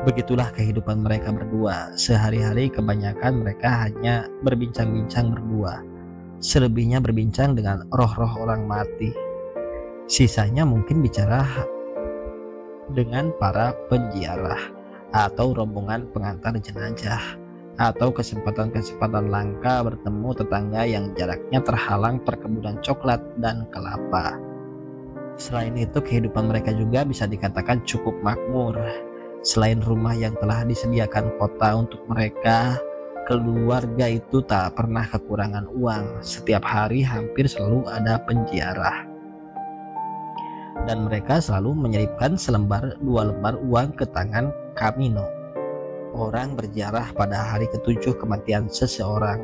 Begitulah kehidupan mereka berdua. Sehari-hari kebanyakan mereka hanya berbincang-bincang berdua. Selebihnya berbincang dengan roh-roh orang mati. Sisanya mungkin bicara dengan para penziarah atau rombongan pengantar jenazah, atau kesempatan-kesempatan langka bertemu tetangga yang jaraknya terhalang perkebunan coklat dan kelapa. Selain itu, kehidupan mereka juga bisa dikatakan cukup makmur. Selain rumah yang telah disediakan kota untuk mereka, keluarga itu tak pernah kekurangan uang. Setiap hari hampir selalu ada penziarah, dan mereka selalu menyelipkan selembar dua lembar uang ke tangan Kamino. Orang berziarah pada hari ke-7 kematian seseorang,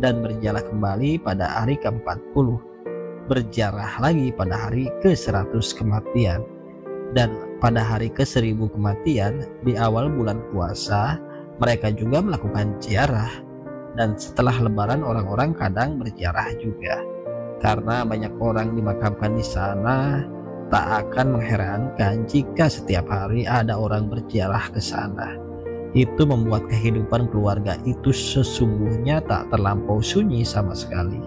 dan berziarah kembali pada hari ke-40, berziarah lagi pada hari ke-100 kematian. Dan pada hari ke-1000 kematian di awal bulan puasa, mereka juga melakukan ziarah. Dan setelah lebaran orang-orang kadang berziarah juga. Karena banyak orang dimakamkan di sana, tak akan mengherankan jika setiap hari ada orang berziarah ke sana. Itu membuat kehidupan keluarga itu sesungguhnya tak terlampau sunyi sama sekali.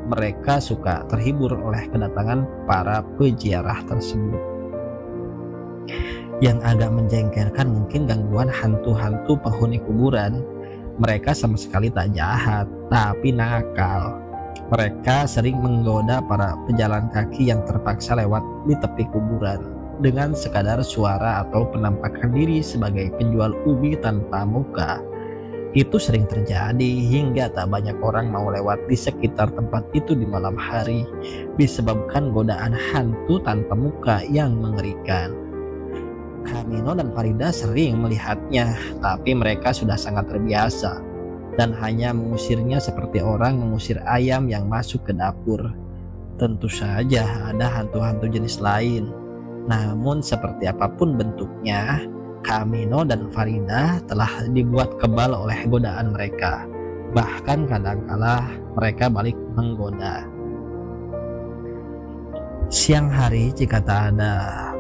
Mereka suka terhibur oleh kedatangan para peziarah tersebut. Yang agak menjengkelkan mungkin gangguan hantu-hantu penghuni kuburan. Mereka sama sekali tak jahat, tapi nakal. Mereka sering menggoda para pejalan kaki yang terpaksa lewat di tepi kuburan dengan sekadar suara atau penampakan diri sebagai penjual ubi tanpa muka. Itu sering terjadi hingga tak banyak orang mau lewat di sekitar tempat itu di malam hari disebabkan godaan hantu tanpa muka yang mengerikan. Kamino dan Farida sering melihatnya, tapi mereka sudah sangat terbiasa dan hanya mengusirnya seperti orang mengusir ayam yang masuk ke dapur. Tentu saja ada hantu-hantu jenis lain, namun seperti apapun bentuknya, Kamino dan Farida telah dibuat kebal oleh godaan mereka. Bahkan kadang-kala mereka balik menggoda. Siang hari jika tak ada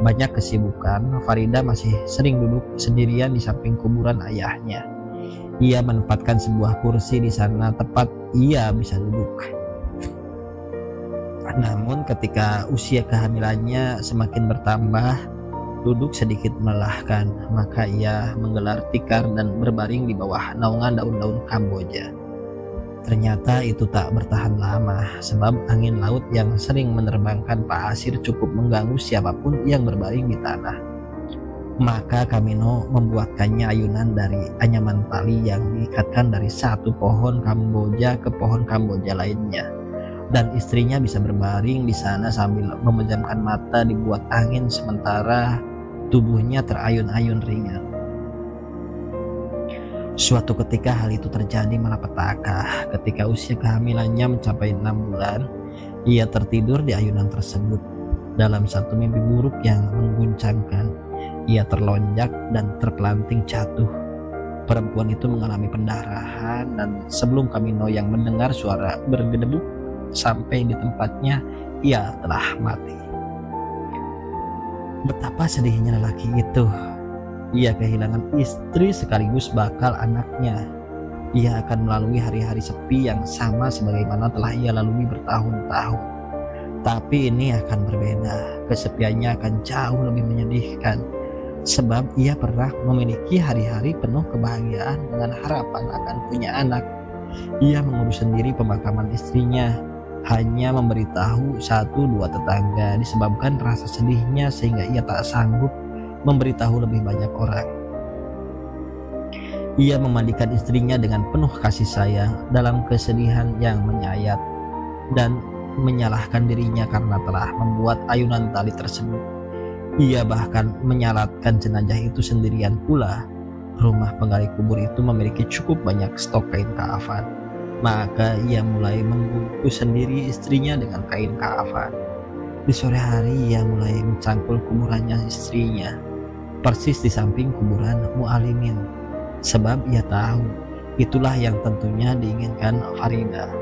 banyak kesibukan, Farida masih sering duduk sendirian di samping kuburan ayahnya. Ia menempatkan sebuah kursi di sana tepat ia bisa duduk. Namun ketika usia kehamilannya semakin bertambah, duduk sedikit melelahkan, maka ia menggelar tikar dan berbaring di bawah naungan daun-daun Kamboja. Ternyata itu tak bertahan lama, sebab angin laut yang sering menerbangkan pasir cukup mengganggu siapapun yang berbaring di tanah. Maka Kamino membuatkannya ayunan dari anyaman tali yang diikatkan dari satu pohon Kamboja ke pohon Kamboja lainnya. Dan istrinya bisa berbaring di sana sambil memejamkan mata dibuat angin sementara tubuhnya terayun-ayun ringan. Suatu ketika hal itu terjadi malapetaka. Ketika usia kehamilannya mencapai 6 bulan, ia tertidur di ayunan tersebut. Dalam satu mimpi buruk yang mengguncangkan, ia terlonjak dan terpelanting jatuh. Perempuan itu mengalami pendarahan dan sebelum Kamino yang mendengar suara bergedebuk sampai di tempatnya, ia telah mati. Betapa sedihnya lelaki itu. Ia kehilangan istri sekaligus bakal anaknya. Ia akan melalui hari-hari sepi yang sama sebagaimana telah ia lalui bertahun-tahun. Tapi ini akan berbeda. Kesepiannya akan jauh lebih menyedihkan. Sebab ia pernah memiliki hari-hari penuh kebahagiaan dengan harapan akan punya anak. Ia mengurus sendiri pemakaman istrinya. Hanya memberitahu 1-2 tetangga disebabkan rasa sedihnya sehingga ia tak sanggup memberitahu lebih banyak orang. Ia memandikan istrinya dengan penuh kasih sayang dalam kesedihan yang menyayat dan menyalahkan dirinya karena telah membuat ayunan tali tersebut. Ia bahkan menyalatkan jenazah itu sendirian pula. Rumah penggali kubur itu memiliki cukup banyak stok kain kafan. Maka ia mulai membungkus sendiri istrinya dengan kain kafan. Di sore hari ia mulai mencangkul kuburannya istrinya, persis di samping kuburan Mu'alimin, sebab ia tahu itulah yang tentunya diinginkan Farida.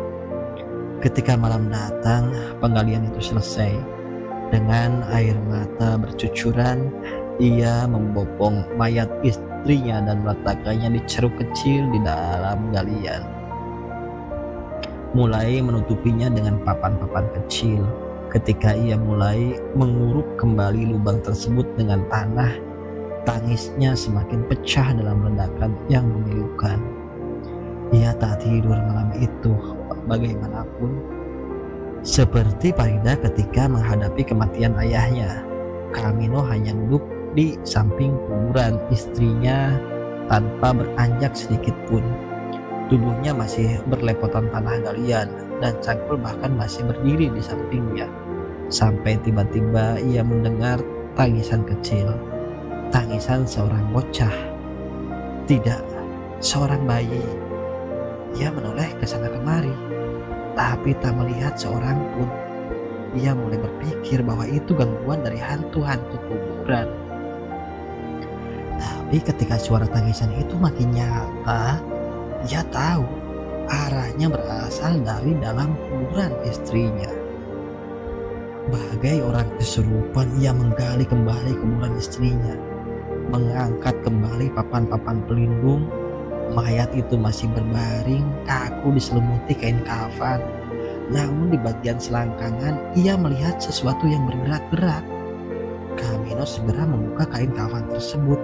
Ketika malam datang, penggalian itu selesai. Dengan air mata bercucuran, ia membopong mayat istrinya dan meletakkannya di ceruk kecil di dalam galian, mulai menutupinya dengan papan-papan kecil. Ketika ia mulai menguruk kembali lubang tersebut dengan tanah, tangisnya semakin pecah dalam ledakan yang memilukan. Ia tak tidur malam itu bagaimanapun. Seperti Farida ketika menghadapi kematian ayahnya, Kamino hanya duduk di samping kuburan istrinya tanpa beranjak sedikit pun. Tubuhnya masih berlepotan tanah galian dan cangkul bahkan masih berdiri di sampingnya. Sampai tiba-tiba ia mendengar tangisan kecil. Tangisan seorang bocah. Tidak, seorang bayi. Ia menoleh ke sana kemari, tapi tak melihat seorang pun. Ia mulai berpikir bahwa itu gangguan dari hantu-hantu kubur. Gibran. Tapi ketika suara tangisan itu makin nyata, ia tahu arahnya berasal dari dalam kuburan istrinya. Bagai orang kesurupan, ia menggali kembali kuburan istrinya, mengangkat kembali papan-papan pelindung. Mayat itu masih berbaring kaku diselimuti kain kafan. Namun di bagian selangkangan ia melihat sesuatu yang bergerak-gerak. Kamino segera membuka kain kafan tersebut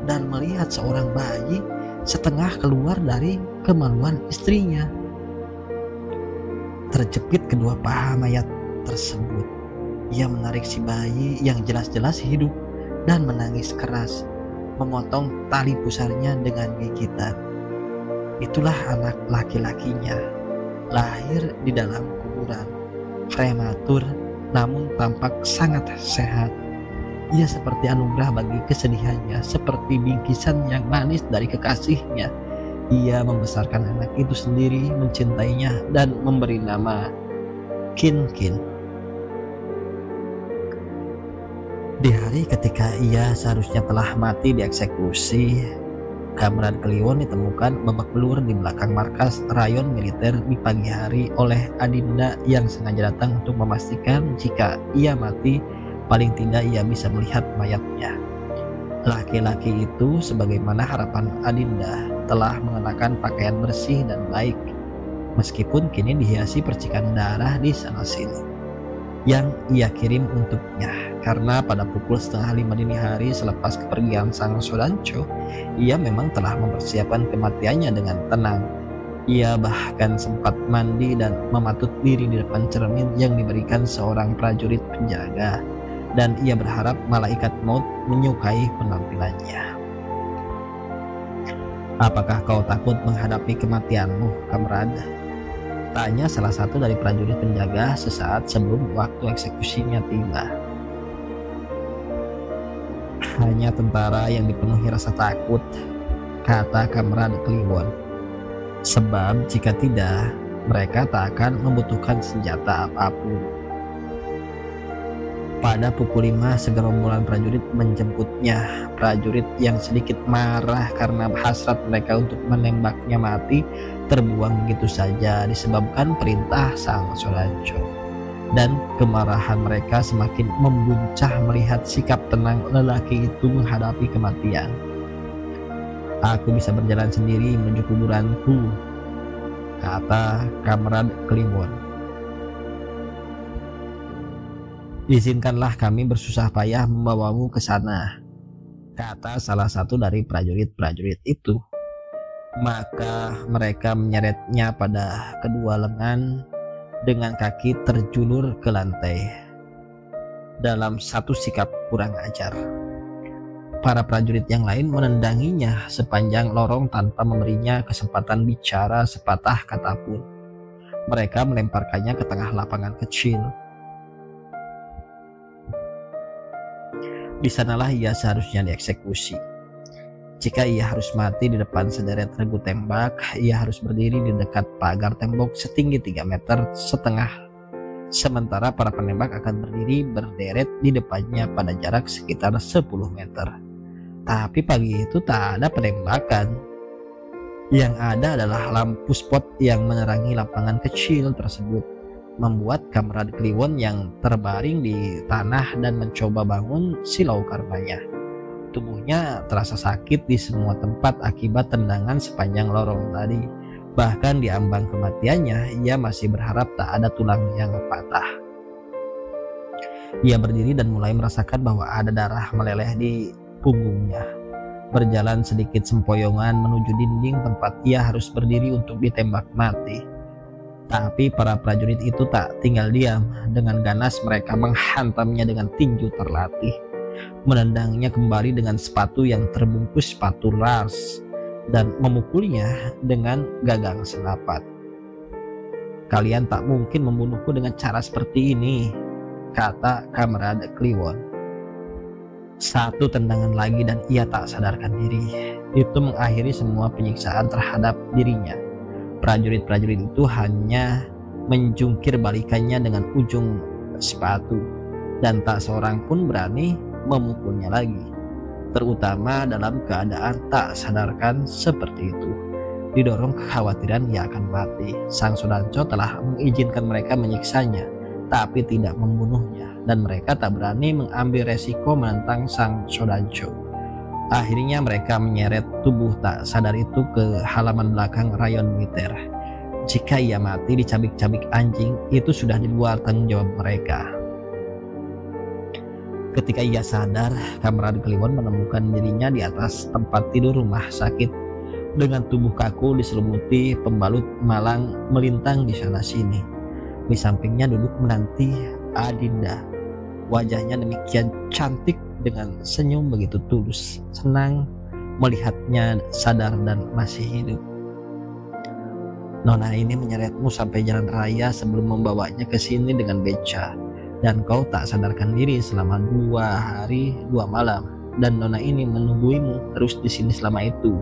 dan melihat seorang bayi setengah keluar dari kemaluan istrinya. Terjepit kedua paha mayat tersebut, ia menarik si bayi yang jelas-jelas hidup dan menangis keras, memotong tali pusarnya dengan gigitan. Itulah anak laki-lakinya, lahir di dalam kuburan, prematur namun tampak sangat sehat. Ia seperti anugerah bagi kesedihannya, seperti bingkisan yang manis dari kekasihnya. Ia membesarkan anak itu sendiri, mencintainya dan memberi nama Kin-Kin. Di hari ketika ia seharusnya telah mati dieksekusi, Kamran Kliwon ditemukan babak belur di belakang markas rayon militer di pagi hari oleh Adinda yang sengaja datang untuk memastikan jika ia mati, paling tidak ia bisa melihat mayatnya. Laki-laki itu, sebagaimana harapan Adinda, telah mengenakan pakaian bersih dan baik, meskipun kini dihiasi percikan darah di sana-sini yang ia kirim untuknya. Karena pada pukul 4:30 dini hari selepas kepergian sang Sodancho, ia memang telah mempersiapkan kematiannya dengan tenang. Ia bahkan sempat mandi dan mematut diri di depan cermin yang diberikan seorang prajurit penjaga, dan ia berharap malaikat maut menyukai penampilannya. "Apakah kau takut menghadapi kematianmu, Kamrad?" tanya salah satu dari prajurit penjaga sesaat sebelum waktu eksekusinya tiba. "Hanya tentara yang dipenuhi rasa takut," kata Kamrad Kliwon. "Sebab jika tidak, mereka tak akan membutuhkan senjata apapun." Pada pukul 5 segerombolan prajurit menjemputnya. Prajurit yang sedikit marah karena hasrat mereka untuk menembaknya mati terbuang begitu saja disebabkan perintah sang Sodancho. Dan kemarahan mereka semakin membuncah melihat sikap tenang lelaki itu menghadapi kematian. "Aku bisa berjalan sendiri menuju kuburanku," kata Kamrad Kliwon. "Izinkanlah kami bersusah payah membawamu ke sana," kata salah satu dari prajurit-prajurit itu. Maka mereka menyeretnya pada kedua lengan dengan kaki terjulur ke lantai dalam satu sikap kurang ajar. Para prajurit yang lain menendanginya sepanjang lorong tanpa memberinya kesempatan bicara sepatah kata pun. Mereka melemparkannya ke tengah lapangan kecil. Di sanalah ia seharusnya dieksekusi. Jika ia harus mati di depan sederet regu tembak, ia harus berdiri di dekat pagar tembok setinggi 3,5 meter, sementara para penembak akan berdiri berderet di depannya pada jarak sekitar 10 meter. Tapi pagi itu tak ada penembakan. Yang ada adalah lampu spot yang menerangi lapangan kecil tersebut, membuat Kamrad Kliwon yang terbaring di tanah dan mencoba bangun silau karenanya. Tubuhnya terasa sakit di semua tempat akibat tendangan sepanjang lorong tadi. Bahkan di ambang kematiannya, ia masih berharap tak ada tulang yang patah. Ia berdiri dan mulai merasakan bahwa ada darah meleleh di punggungnya. Berjalan sedikit sempoyongan menuju dinding tempat ia harus berdiri untuk ditembak mati. Tapi para prajurit itu tak tinggal diam. Dengan ganas mereka menghantamnya dengan tinju terlatih, menendangnya kembali dengan sepatu yang terbungkus sepatu Lars, dan memukulnya dengan gagang senapan. "Kalian tak mungkin membunuhku dengan cara seperti ini," kata Kamrad Kliwon. Satu tendangan lagi dan ia tak sadarkan diri. Itu mengakhiri semua penyiksaan terhadap dirinya. Prajurit-prajurit itu hanya menjungkir balikannya dengan ujung sepatu, dan tak seorang pun berani memukulnya lagi, terutama dalam keadaan tak sadarkan seperti itu. Didorong kekhawatiran ia akan mati, Sang Sodanco telah mengizinkan mereka menyiksanya, tapi tidak membunuhnya, dan mereka tak berani mengambil resiko menentang Sang Sodanco. Akhirnya mereka menyeret tubuh tak sadar itu ke halaman belakang rayon militer. Jika ia mati dicabik-cabik anjing, itu sudah di luar tanggung jawab mereka. Ketika ia sadar, Kamerad Kliwon menemukan dirinya di atas tempat tidur rumah sakit dengan tubuh kaku diselimuti pembalut malang melintang di sana sini. Di sampingnya duduk menanti Adinda. Wajahnya demikian cantik dengan senyum begitu tulus, senang melihatnya sadar dan masih hidup. Nona ini menyeretmu sampai jalan raya sebelum membawanya ke sini dengan beca, dan kau tak sadarkan diri selama 2 hari 2 malam, dan Nona ini menungguimu terus di sini selama itu,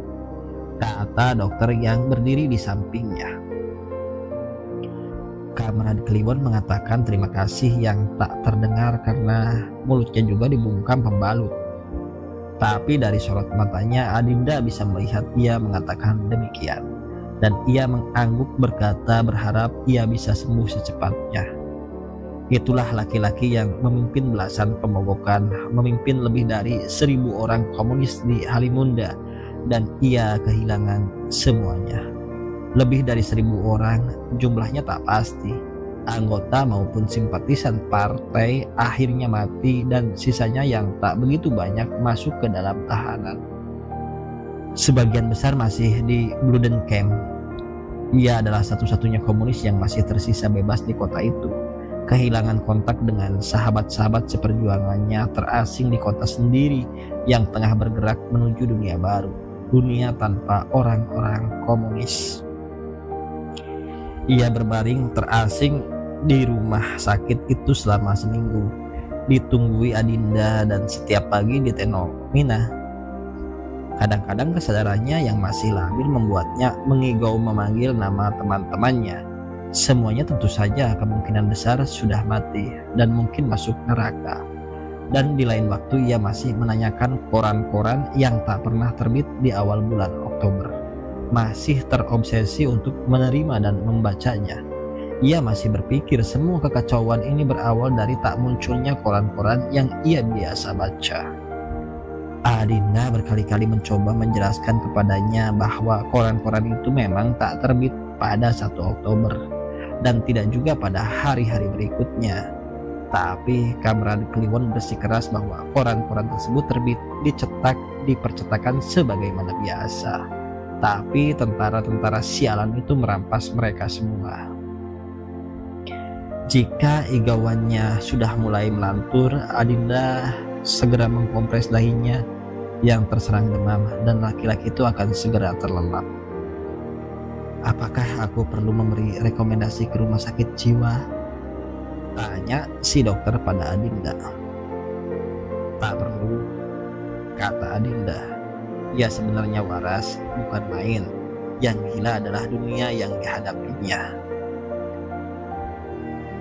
kata dokter yang berdiri di sampingnya. Kamerad Kliwon mengatakan terima kasih yang tak terdengar karena mulutnya juga dibungkam pembalut. Tapi dari sorot matanya Adinda bisa melihat ia mengatakan demikian, dan ia mengangguk berkata berharap ia bisa sembuh secepatnya. Itulah laki-laki yang memimpin belasan pemogokan, memimpin lebih dari 1000 orang komunis di Halimunda, dan ia kehilangan semuanya. Lebih dari 1000 orang, jumlahnya tak pasti. Anggota maupun simpatisan partai akhirnya mati, dan sisanya yang tak begitu banyak masuk ke dalam tahanan. Sebagian besar masih di Bludenkamp. Ia adalah satu-satunya komunis yang masih tersisa bebas di kota itu. Kehilangan kontak dengan sahabat-sahabat seperjuangannya, terasing di kota sendiri yang tengah bergerak menuju dunia baru, dunia tanpa orang-orang komunis. Ia berbaring terasing di rumah sakit itu selama seminggu, ditunggui Adinda, dan setiap pagi ditenok Mina. Kadang-kadang kesadarannya yang masih labil membuatnya mengigau memanggil nama teman-temannya. Semuanya tentu saja kemungkinan besar sudah mati dan mungkin masuk neraka. Dan di lain waktu ia masih menanyakan koran-koran yang tak pernah terbit di awal bulan Oktober. Masih terobsesi untuk menerima dan membacanya. Ia masih berpikir semua kekacauan ini berawal dari tak munculnya koran-koran yang ia biasa baca. Adinda berkali-kali mencoba menjelaskan kepadanya bahwa koran-koran itu memang tak terbit pada 1 Oktober dan tidak juga pada hari-hari berikutnya. Tapi Kamerad Kliwon bersikeras bahwa koran-koran tersebut terbit, dicetak di percetakan sebagaimana biasa. Tapi tentara-tentara sialan itu merampas mereka semua. Jika igauannya sudah mulai melantur, Adinda segera mengkompres dahinya yang terserang demam, dan laki-laki itu akan segera terlelap. Apakah aku perlu memberi rekomendasi ke rumah sakit jiwa? Tanya si dokter pada Adinda. Tak perlu, kata Adinda. Ia sebenarnya waras, bukan main. Yang gila adalah dunia yang dihadapinya.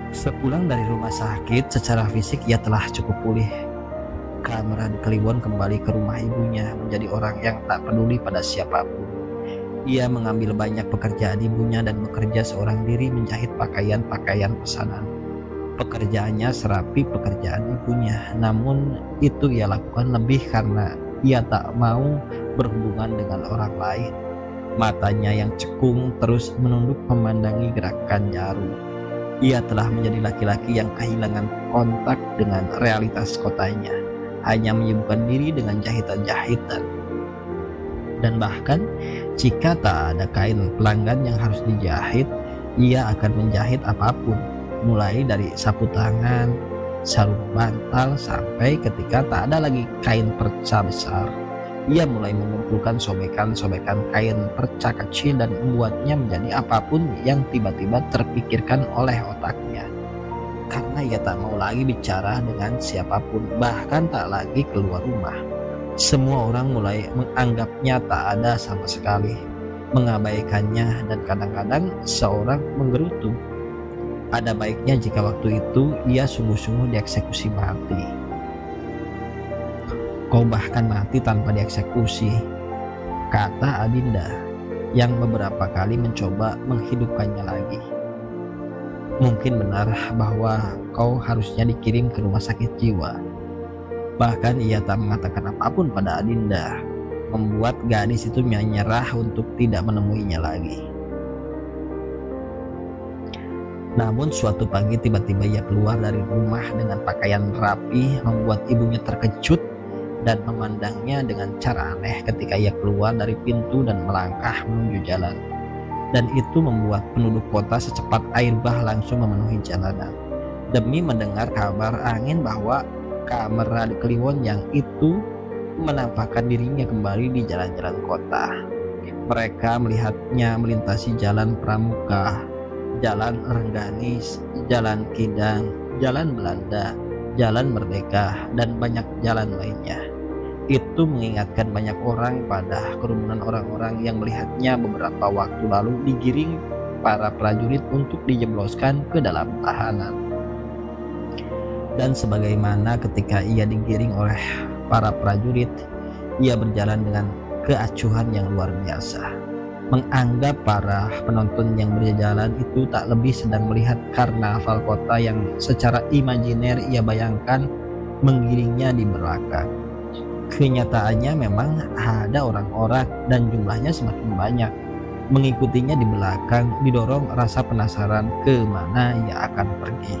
Sepulang dari rumah sakit, secara fisik ia telah cukup pulih. Kamerad Kliwon kembali ke rumah ibunya menjadi orang yang tak peduli pada siapapun. Ia mengambil banyak pekerjaan ibunya dan bekerja seorang diri menjahit pakaian-pakaian pesanan. Pekerjaannya serapi pekerjaan ibunya, namun itu ia lakukan lebih karena ia tak mau berhubungan dengan orang lain. Matanya yang cekung terus menunduk memandangi gerakan Nyaru. Ia telah menjadi laki-laki yang kehilangan kontak dengan realitas kotanya, hanya menyibukkan diri dengan jahitan-jahitan. Dan bahkan jika tak ada kain pelanggan yang harus dijahit, ia akan menjahit apapun, mulai dari sapu tangan, sarung bantal, sampai ketika tak ada lagi kain perca besar, ia mulai mengumpulkan sobekan-sobekan kain perca kecil dan membuatnya menjadi apapun yang tiba-tiba terpikirkan oleh otaknya. Karena ia tak mau lagi bicara dengan siapapun, bahkan tak lagi keluar rumah. Semua orang mulai menganggapnya tak ada sama sekali, mengabaikannya, dan kadang-kadang seorang menggerutu. Ada baiknya jika waktu itu ia sungguh-sungguh dieksekusi mati. Kau bahkan mati tanpa dieksekusi, kata Adinda yang beberapa kali mencoba menghidupkannya lagi. Mungkin benar bahwa kau harusnya dikirim ke rumah sakit jiwa. Bahkan ia tak mengatakan apapun pada Adinda, membuat gadis itu menyerah untuk tidak menemuinya lagi. Namun suatu pagi tiba-tiba ia keluar dari rumah dengan pakaian rapi, membuat ibunya terkejut dan memandangnya dengan cara aneh ketika ia keluar dari pintu dan melangkah menuju jalan. Dan itu membuat penduduk kota secepat air bah langsung memenuhi jalanan demi mendengar kabar angin bahwa Kamerad Kliwon yang itu menampakkan dirinya kembali di jalan-jalan kota. Mereka melihatnya melintasi jalan Pramuka, jalan Rengganis, jalan Kidang, jalan Belanda, jalan Merdeka, dan banyak jalan lainnya. Itu mengingatkan banyak orang pada kerumunan orang-orang yang melihatnya beberapa waktu lalu digiring para prajurit untuk dijebloskan ke dalam tahanan. Dan sebagaimana ketika ia digiring oleh para prajurit, ia berjalan dengan keacuhan yang luar biasa, menganggap para penonton yang berjalan itu tak lebih sedang melihat karnaval kota yang secara imajiner ia bayangkan menggiringnya di belakang. Kenyataannya memang ada orang-orang dan jumlahnya semakin banyak mengikutinya di belakang, didorong rasa penasaran ke mana ia akan pergi.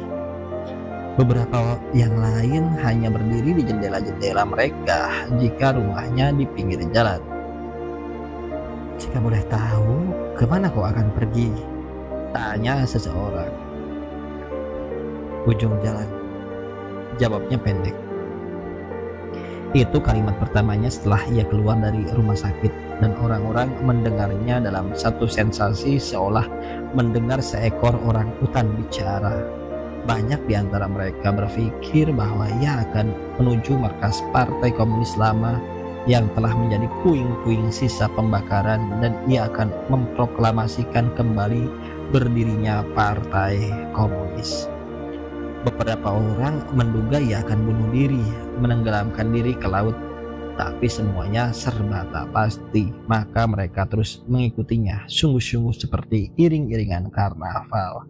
Beberapa yang lain hanya berdiri di jendela-jendela mereka jika rumahnya di pinggir jalan. "Jika boleh tahu, kemana kau akan pergi?" tanya seseorang. "Ujung jalan," jawabnya pendek. Itu kalimat pertamanya setelah ia keluar dari rumah sakit, dan orang-orang mendengarnya dalam satu sensasi seolah mendengar seekor orang utan bicara. Banyak di antara mereka berpikir bahwa ia akan menuju markas Partai Komunis lama yang telah menjadi puing-puing sisa pembakaran, dan ia akan memproklamasikan kembali berdirinya Partai Komunis. Beberapa orang menduga ia akan bunuh diri, menenggelamkan diri ke laut, tapi semuanya serba tak pasti. Maka mereka terus mengikutinya, sungguh-sungguh seperti iring-iringan karnaval.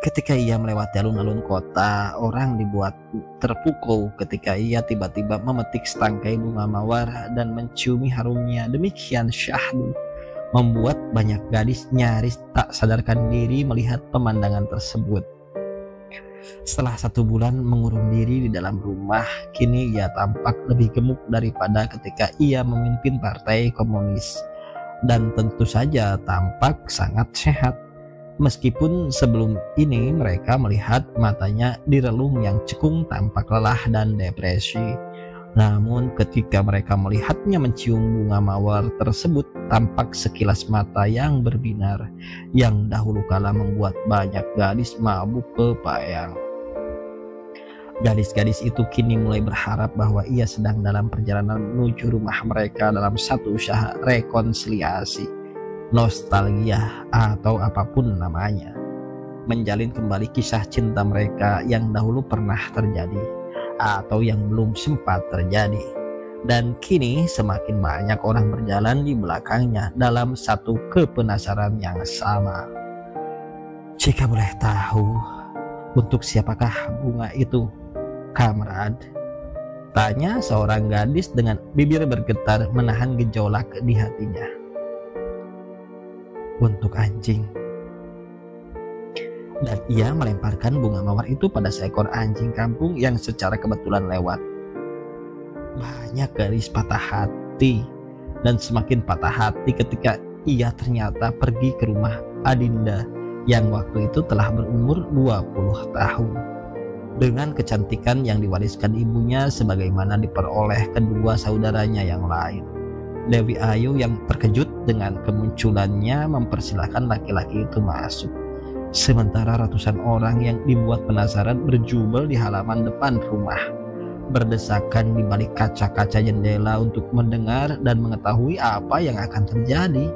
Ketika ia melewati alun-alun kota, orang dibuat terpukau ketika ia tiba-tiba memetik setangkai bunga mawar dan menciumi harumnya demikian syahdu, membuat banyak gadis nyaris tak sadarkan diri melihat pemandangan tersebut. Setelah 1 bulan mengurung diri di dalam rumah, kini ia tampak lebih gemuk daripada ketika ia memimpin Partai Komunis, dan tentu saja tampak sangat sehat. Meskipun sebelum ini mereka melihat matanya di relung yang cekung tampak lelah dan depresi, namun ketika mereka melihatnya mencium bunga mawar tersebut, tampak sekilas mata yang berbinar yang dahulu kala membuat banyak gadis mabuk kepayang. Gadis-gadis itu kini mulai berharap bahwa ia sedang dalam perjalanan menuju rumah mereka dalam satu usaha rekonsiliasi, nostalgia, atau apapun namanya, menjalin kembali kisah cinta mereka yang dahulu pernah terjadi atau yang belum sempat terjadi. Dan kini semakin banyak orang berjalan di belakangnya dalam satu kepenasaran yang sama. "Jika boleh tahu, untuk siapakah bunga itu, Kamerad?" tanya seorang gadis dengan bibir bergetar menahan gejolak di hatinya. "Untuk anjing." Dan ia melemparkan bunga mawar itu pada seekor anjing kampung yang secara kebetulan lewat. Banyak gadis patah hati, dan semakin patah hati ketika ia ternyata pergi ke rumah Adinda yang waktu itu telah berumur 20 tahun. Dengan kecantikan yang diwariskan ibunya sebagaimana diperoleh kedua saudaranya yang lain. Dewi Ayu yang terkejut dengan kemunculannya mempersilahkan laki-laki itu masuk. Sementara ratusan orang yang dibuat penasaran berjubel di halaman depan rumah, berdesakan di balik kaca-kaca jendela untuk mendengar dan mengetahui apa yang akan terjadi.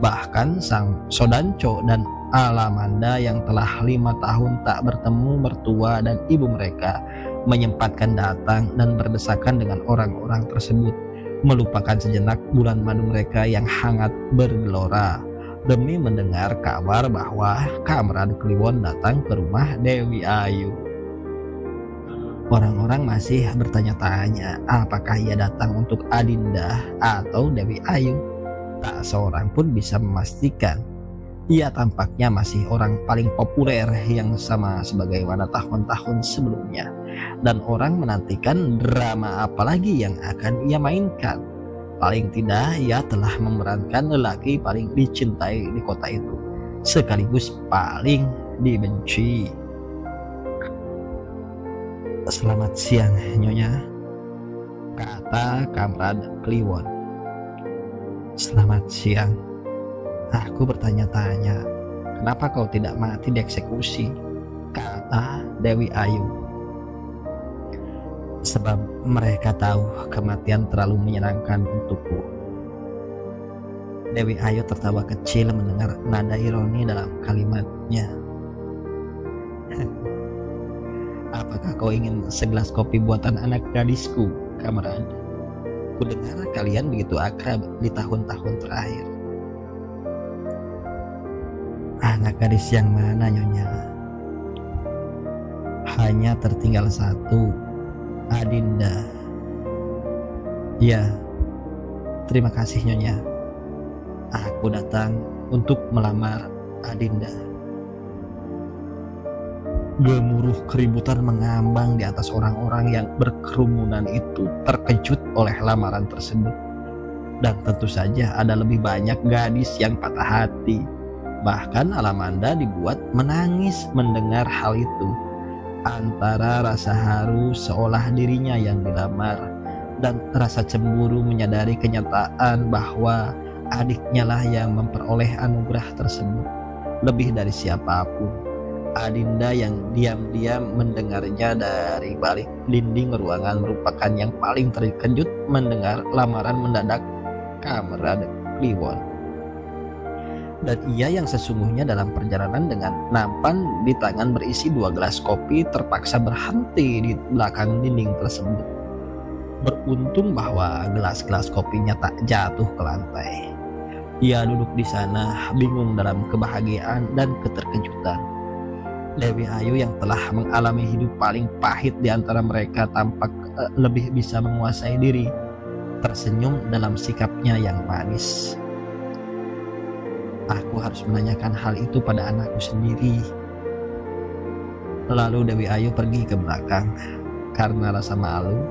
Bahkan sang Sodanco dan Alamanda yang telah 5 tahun tak bertemu mertua dan ibu mereka menyempatkan datang dan berdesakan dengan orang-orang tersebut, melupakan sejenak bulan madu mereka yang hangat bergelora demi mendengar kabar bahwa Kamran Kliwon datang ke rumah Dewi Ayu. Orang-orang masih bertanya-tanya apakah ia datang untuk Adinda atau Dewi Ayu. Tak seorang pun bisa memastikan. Ia tampaknya masih orang paling populer yang sama sebagaimana tahun-tahun sebelumnya. Dan orang menantikan drama apa lagi yang akan ia mainkan. Paling tidak ia telah memerankan lelaki paling dicintai di kota itu, sekaligus paling dibenci. "Selamat siang, Nyonya," kata Kamran Kliwon. "Selamat siang. Aku bertanya-tanya, kenapa kau tidak mati dieksekusi?" kata Dewi Ayu. "Sebab mereka tahu kematian terlalu menyenangkan untukku." Dewi Ayu tertawa kecil mendengar nada ironi dalam kalimatnya. "Apakah kau ingin segelas kopi buatan anak gadisku, Kamran? Kudengar kalian begitu akrab di tahun-tahun terakhir." "Anak gadis yang mana, Nyonya?" "Hanya tertinggal satu, Adinda." "Ya, terima kasih, Nyonya. Aku datang untuk melamar Adinda." Gemuruh keributan mengambang di atas orang-orang yang berkerumunan itu terkejut oleh lamaran tersebut. Dan tentu saja ada lebih banyak gadis yang patah hati. Bahkan Alamanda dibuat menangis mendengar hal itu. Antara rasa haru seolah dirinya yang dilamar dan rasa cemburu menyadari kenyataan bahwa adiknya lah yang memperoleh anugerah tersebut lebih dari siapapun. Adinda yang diam-diam mendengarnya dari balik dinding ruangan merupakan yang paling terkejut mendengar lamaran mendadak Kamran Kliwon. Dan ia yang sesungguhnya dalam perjalanan dengan nampan di tangan berisi 2 gelas kopi terpaksa berhenti di belakang dinding tersebut. Beruntung bahwa gelas-gelas kopinya tak jatuh ke lantai. Ia duduk di sana bingung dalam kebahagiaan dan keterkejutan. Dewi Ayu yang telah mengalami hidup paling pahit di antara mereka tampak lebih bisa menguasai diri, tersenyum dalam sikapnya yang manis. "Aku harus menanyakan hal itu pada anakku sendiri." Lalu Dewi Ayu pergi ke belakang. Karena rasa malu,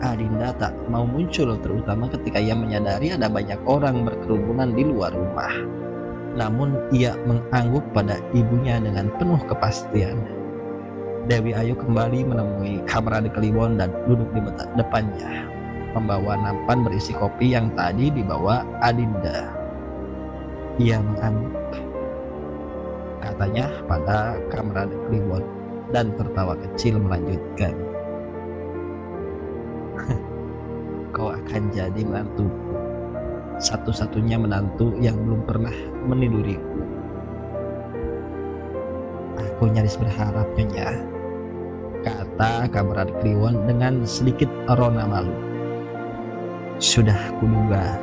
Adinda tak mau muncul, terutama ketika ia menyadari ada banyak orang berkerumunan di luar rumah. Namun ia mengangguk pada ibunya dengan penuh kepastian. Dewi Ayu kembali menemui Kamran Kliwon dan duduk di depannya, membawa nampan berisi kopi yang tadi dibawa Adinda. Ia mengangguk, katanya pada Kamran Kliwon, dan tertawa kecil melanjutkan, "Kau akan jadi menantuku, satu-satunya menantu yang belum pernah meniduriku." "Aku nyaris berharap, Nyonya," kata Kamran Kliwon dengan sedikit rona malu. "Sudah kuduga."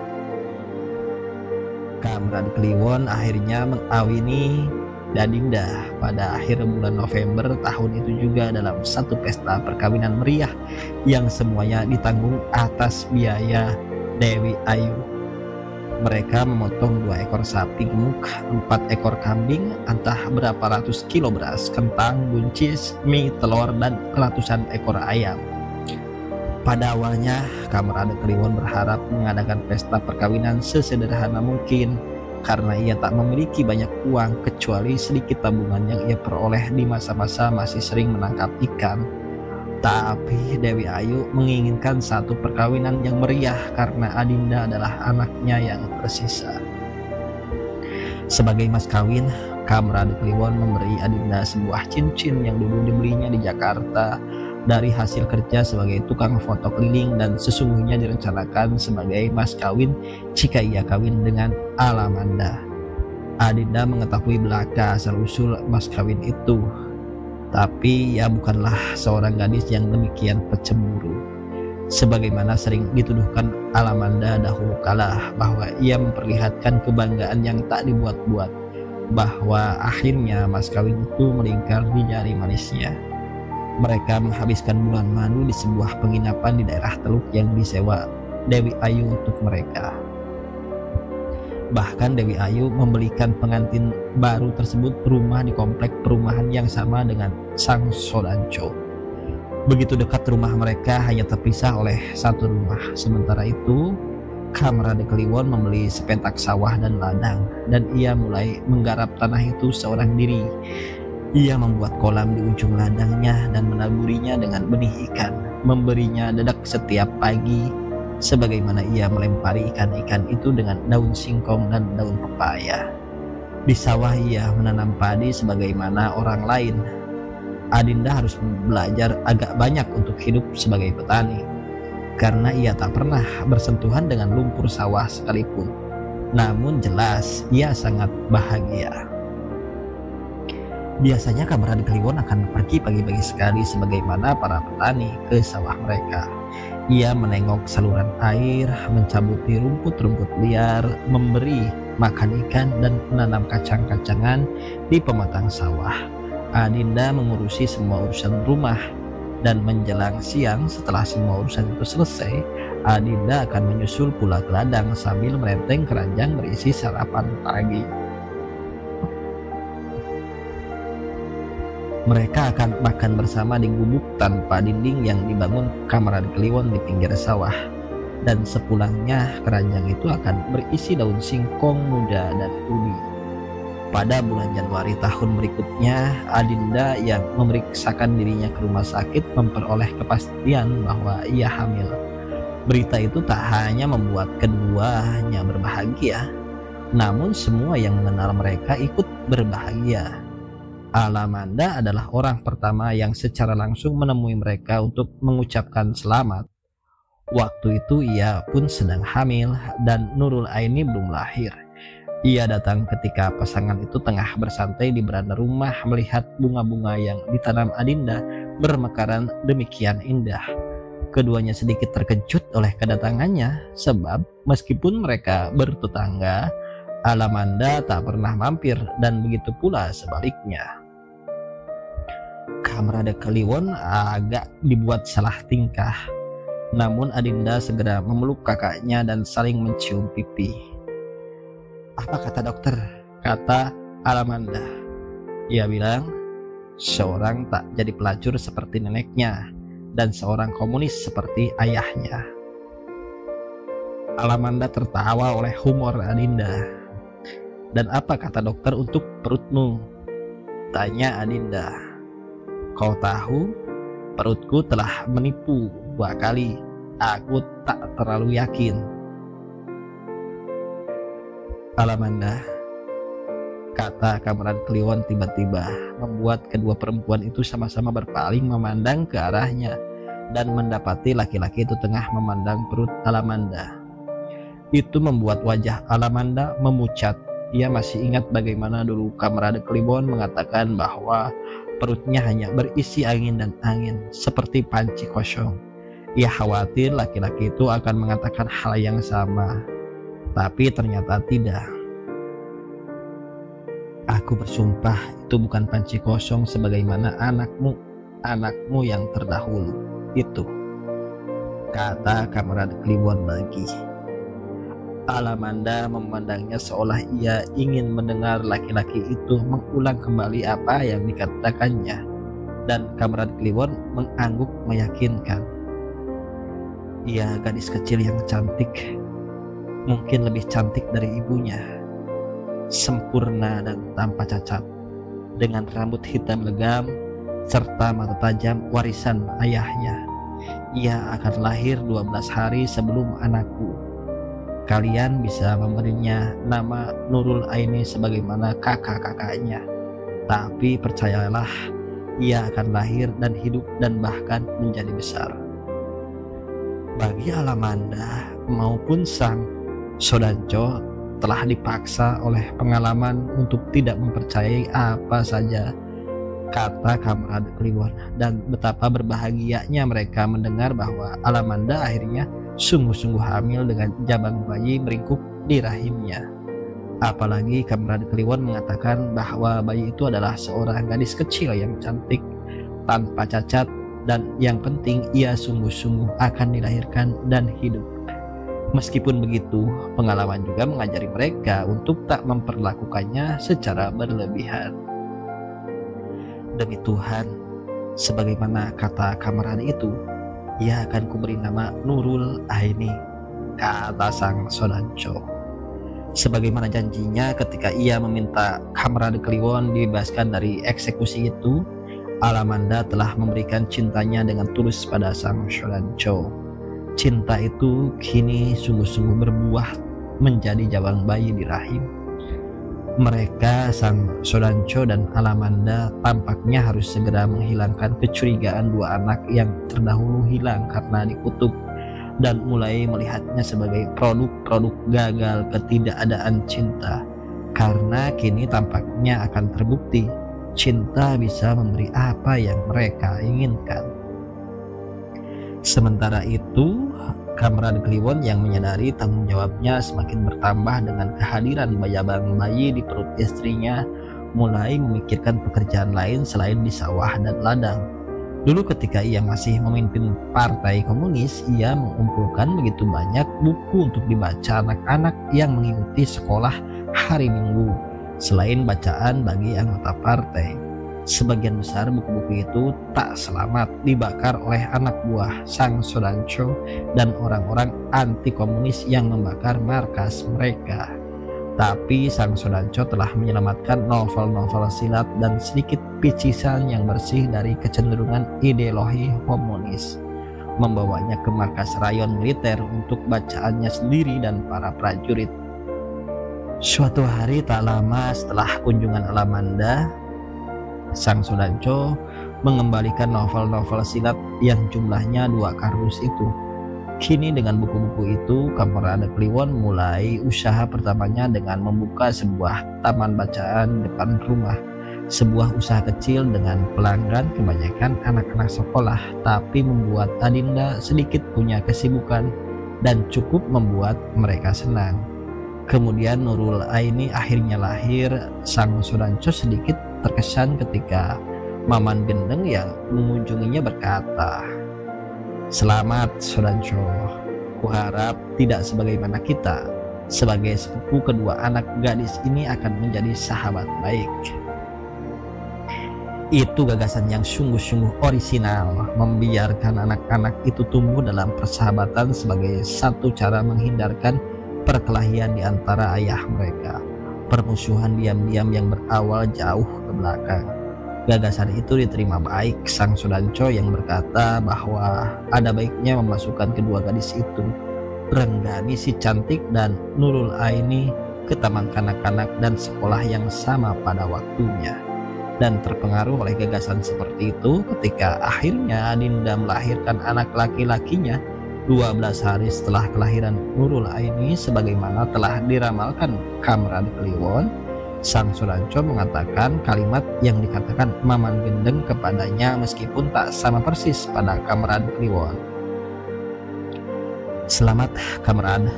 Kamran Kliwon akhirnya mengawini Adinda pada akhir bulan November tahun itu juga dalam satu pesta perkawinan meriah yang semuanya ditanggung atas biaya Dewi Ayu. Mereka memotong 2 ekor sapi gemuk, 4 ekor kambing, entah berapa ratus kilo beras, kentang, buncis, mie, telur, dan ratusan ekor ayam. Pada awalnya, Kamran Kliwon berharap mengadakan pesta perkawinan sesederhana mungkin karena ia tak memiliki banyak uang kecuali sedikit tabungan yang ia peroleh di masa-masa masih sering menangkap ikan. Tapi Dewi Ayu menginginkan satu perkawinan yang meriah karena Adinda adalah anaknya yang tersisa. Sebagai mas kawin, Kamran Kliwon memberi Adinda sebuah cincin yang dulu dibelinya di Jakarta dari hasil kerja sebagai tukang foto keliling dan sesungguhnya direncanakan sebagai mas kawin jika ia kawin dengan Alamanda. Adinda mengetahui belaka asal-usul mas kawin itu. Tapi ia bukanlah seorang gadis yang demikian pecemburu, sebagaimana sering dituduhkan Alamanda dahulu kala, bahwa ia memperlihatkan kebanggaan yang tak dibuat-buat, bahwa akhirnya mas kawin itu melingkar di jari manisnya. Mereka menghabiskan bulan madu di sebuah penginapan di daerah Teluk yang disewa Dewi Ayu untuk mereka. Bahkan Dewi Ayu membelikan pengantin baru tersebut rumah di komplek perumahan yang sama dengan sang Sodanco. Begitu dekat rumah mereka hanya terpisah oleh satu rumah. Sementara itu, Kamarade Kliwon membeli sepetak sawah dan ladang, dan ia mulai menggarap tanah itu seorang diri. Ia membuat kolam di ujung ladangnya dan menaburinya dengan benih ikan, memberinya dedak setiap pagi, sebagaimana ia melempari ikan-ikan itu dengan daun singkong dan daun pepaya. Di sawah ia menanam padi sebagaimana orang lain. Adinda harus belajar agak banyak untuk hidup sebagai petani, karena ia tak pernah bersentuhan dengan lumpur sawah sekalipun. Namun jelas ia sangat bahagia. Biasanya Kamarade Kliwon akan pergi pagi-pagi sekali sebagaimana para petani ke sawah mereka. Ia menengok saluran air, mencabuti rumput-rumput liar, memberi makan ikan, dan menanam kacang-kacangan di pematang sawah. Adinda mengurusi semua urusan rumah, dan menjelang siang setelah semua urusan itu selesai, Adinda akan menyusul pula ke ladang sambil merenteng keranjang berisi sarapan pagi. Mereka akan makan bersama di gubuk tanpa dinding yang dibangun Kamarade Kliwon di pinggir sawah. Dan sepulangnya keranjang itu akan berisi daun singkong muda dan ubi. Pada bulan Januari tahun berikutnya, Adinda yang memeriksakan dirinya ke rumah sakit memperoleh kepastian bahwa ia hamil. Berita itu tak hanya membuat keduanya berbahagia, namun semua yang mengenal mereka ikut berbahagia. Alamanda adalah orang pertama yang secara langsung menemui mereka untuk mengucapkan selamat. Waktu itu ia pun sedang hamil dan Nurul Aini belum lahir. Ia datang ketika pasangan itu tengah bersantai di beranda rumah melihat bunga-bunga yang ditanam Adinda bermekaran demikian indah. Keduanya sedikit terkejut oleh kedatangannya, sebab meskipun mereka bertetangga, Alamanda tak pernah mampir, dan begitu pula sebaliknya. Kamarade Kliwon agak dibuat salah tingkah, namun Adinda segera memeluk kakaknya dan saling mencium pipi. "Apa kata dokter?" kata Alamanda. Ia bilang, seorang tak jadi pelacur seperti neneknya, dan seorang komunis seperti ayahnya. Alamanda tertawa oleh humor Adinda. "Dan apa kata dokter untuk perutmu?" tanya Adinda. "Kau tahu, perutku telah menipu 2 kali. Aku tak terlalu yakin." "Alamanda," kata Kamarade Kliwon tiba-tiba, membuat kedua perempuan itu sama-sama berpaling memandang ke arahnya, dan mendapati laki-laki itu tengah memandang perut Alamanda. Itu membuat wajah Alamanda memucat. Ia masih ingat bagaimana dulu Kamarade Kliwon mengatakan bahwa perutnya hanya berisi angin dan angin, seperti panci kosong. Ia khawatir laki-laki itu akan mengatakan hal yang sama, tapi ternyata tidak. "Aku bersumpah itu bukan panci kosong sebagaimana anakmu yang terdahulu itu," kata Kamarade Kliwon lagi. Alamanda memandangnya seolah ia ingin mendengar laki-laki itu mengulang kembali apa yang dikatakannya, dan Kamarade Kliwon mengangguk meyakinkan. "Ia gadis kecil yang cantik, mungkin lebih cantik dari ibunya, sempurna dan tanpa cacat, dengan rambut hitam legam serta mata tajam warisan ayahnya. Ia akan lahir 12 hari sebelum anakku. Kalian bisa memberinya nama Nurul Aini sebagaimana kakak-kakaknya. Tapi percayalah, ia akan lahir dan hidup dan bahkan menjadi besar." Bagi Alamanda maupun sang Sodanco telah dipaksa oleh pengalaman untuk tidak mempercayai apa saja kata Kamrad Kliwon, dan betapa berbahagianya mereka mendengar bahwa Alamanda akhirnya sungguh-sungguh hamil dengan jabang bayi meringkuk di rahimnya. Apalagi Kamrad Kliwon mengatakan bahwa bayi itu adalah seorang gadis kecil yang cantik, tanpa cacat, dan yang penting ia sungguh-sungguh akan dilahirkan dan hidup. Meskipun begitu, pengalaman juga mengajari mereka untuk tak memperlakukannya secara berlebihan. Demi Tuhan, sebagaimana kata Kamrad itu, ia akan kuberi nama Nurul Aini, kata sang Sonancho. Sebagaimana janjinya ketika ia meminta Kamrad Kliwon dibebaskan dari eksekusi itu, Alamanda telah memberikan cintanya dengan tulus pada sang Sonancho. Cinta itu kini sungguh-sungguh berbuah menjadi jabang bayi di rahim. Mereka, sang Sonancho dan Alamanda, tampaknya harus segera menghilangkan kecurigaan dua anak yang terdahulu hilang karena dikutuk, dan mulai melihatnya sebagai produk-produk gagal ketidakadaan cinta, karena kini tampaknya akan terbukti cinta bisa memberi apa yang mereka inginkan. Sementara itu, Kamrad Kliwon yang menyadari tanggung jawabnya semakin bertambah dengan kehadiran jabang bayi di perut istrinya, mulai memikirkan pekerjaan lain selain di sawah dan ladang. Dulu ketika ia masih memimpin Partai Komunis, ia mengumpulkan begitu banyak buku untuk dibaca anak-anak yang mengikuti sekolah hari Minggu, selain bacaan bagi anggota partai. Sebagian besar buku-buku itu tak selamat dibakar oleh anak buah sang Sonancho dan orang-orang anti komunis yang membakar markas mereka. Tapi sang Sonancho telah menyelamatkan novel-novel silat dan sedikit picisan yang bersih dari kecenderungan ideologi komunis, membawanya ke markas rayon militer untuk bacaannya sendiri dan para prajurit. Suatu hari tak lama setelah kunjungan Alamanda, sang Sonancho mengembalikan novel-novel silat yang jumlahnya 2 kardus itu. Kini dengan buku-buku itu, Kamrad Kliwon mulai usaha pertamanya dengan membuka sebuah taman bacaan depan rumah. Sebuah usaha kecil dengan pelanggan kebanyakan anak-anak sekolah, tapi membuat Adinda sedikit punya kesibukan dan cukup membuat mereka senang. Kemudian Nurul Aini akhirnya lahir. Sang Sonancho sedikit terkesan ketika Maman Gendeng yang mengunjunginya berkata, "Selamat Sonancho, kuharap tidak sebagaimana kita. Sebagai sepupu kedua anak gadis ini akan menjadi sahabat baik." Itu gagasan yang sungguh-sungguh orisinal, membiarkan anak-anak itu tumbuh dalam persahabatan sebagai satu cara menghindarkan perkelahian di antara ayah mereka, permusuhan diam-diam yang berawal jauh ke belakang. Gagasan itu diterima baik sang Sonancho yang berkata bahwa ada baiknya memasukkan kedua gadis itu, Renggani si cantik dan Nurul Aini, ke taman kanak-kanak dan sekolah yang sama pada waktunya. Dan terpengaruh oleh gagasan seperti itu, ketika akhirnya Adinda melahirkan anak laki-lakinya 12 hari setelah kelahiran Nurul Aini, sebagaimana telah diramalkan Kamrad Kliwon, sang Sonancho mengatakan kalimat yang dikatakan Maman Gendeng kepadanya meskipun tak sama persis pada Kamrad Kliwon. "Selamat Kamrad,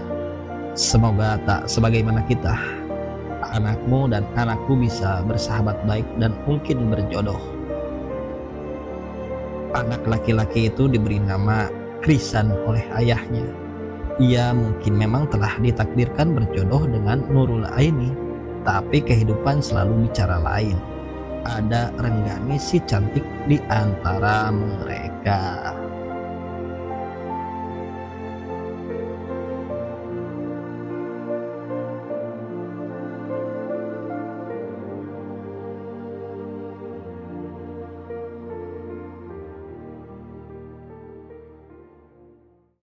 semoga tak sebagaimana kita. Anakmu dan anakku bisa bersahabat baik dan mungkin berjodoh." Anak laki-laki itu diberi nama Krisan oleh ayahnya. Ia mungkin memang telah ditakdirkan berjodoh dengan Nurul Aini, tapi kehidupan selalu bicara lain. Ada Renggani si cantik di antara mereka.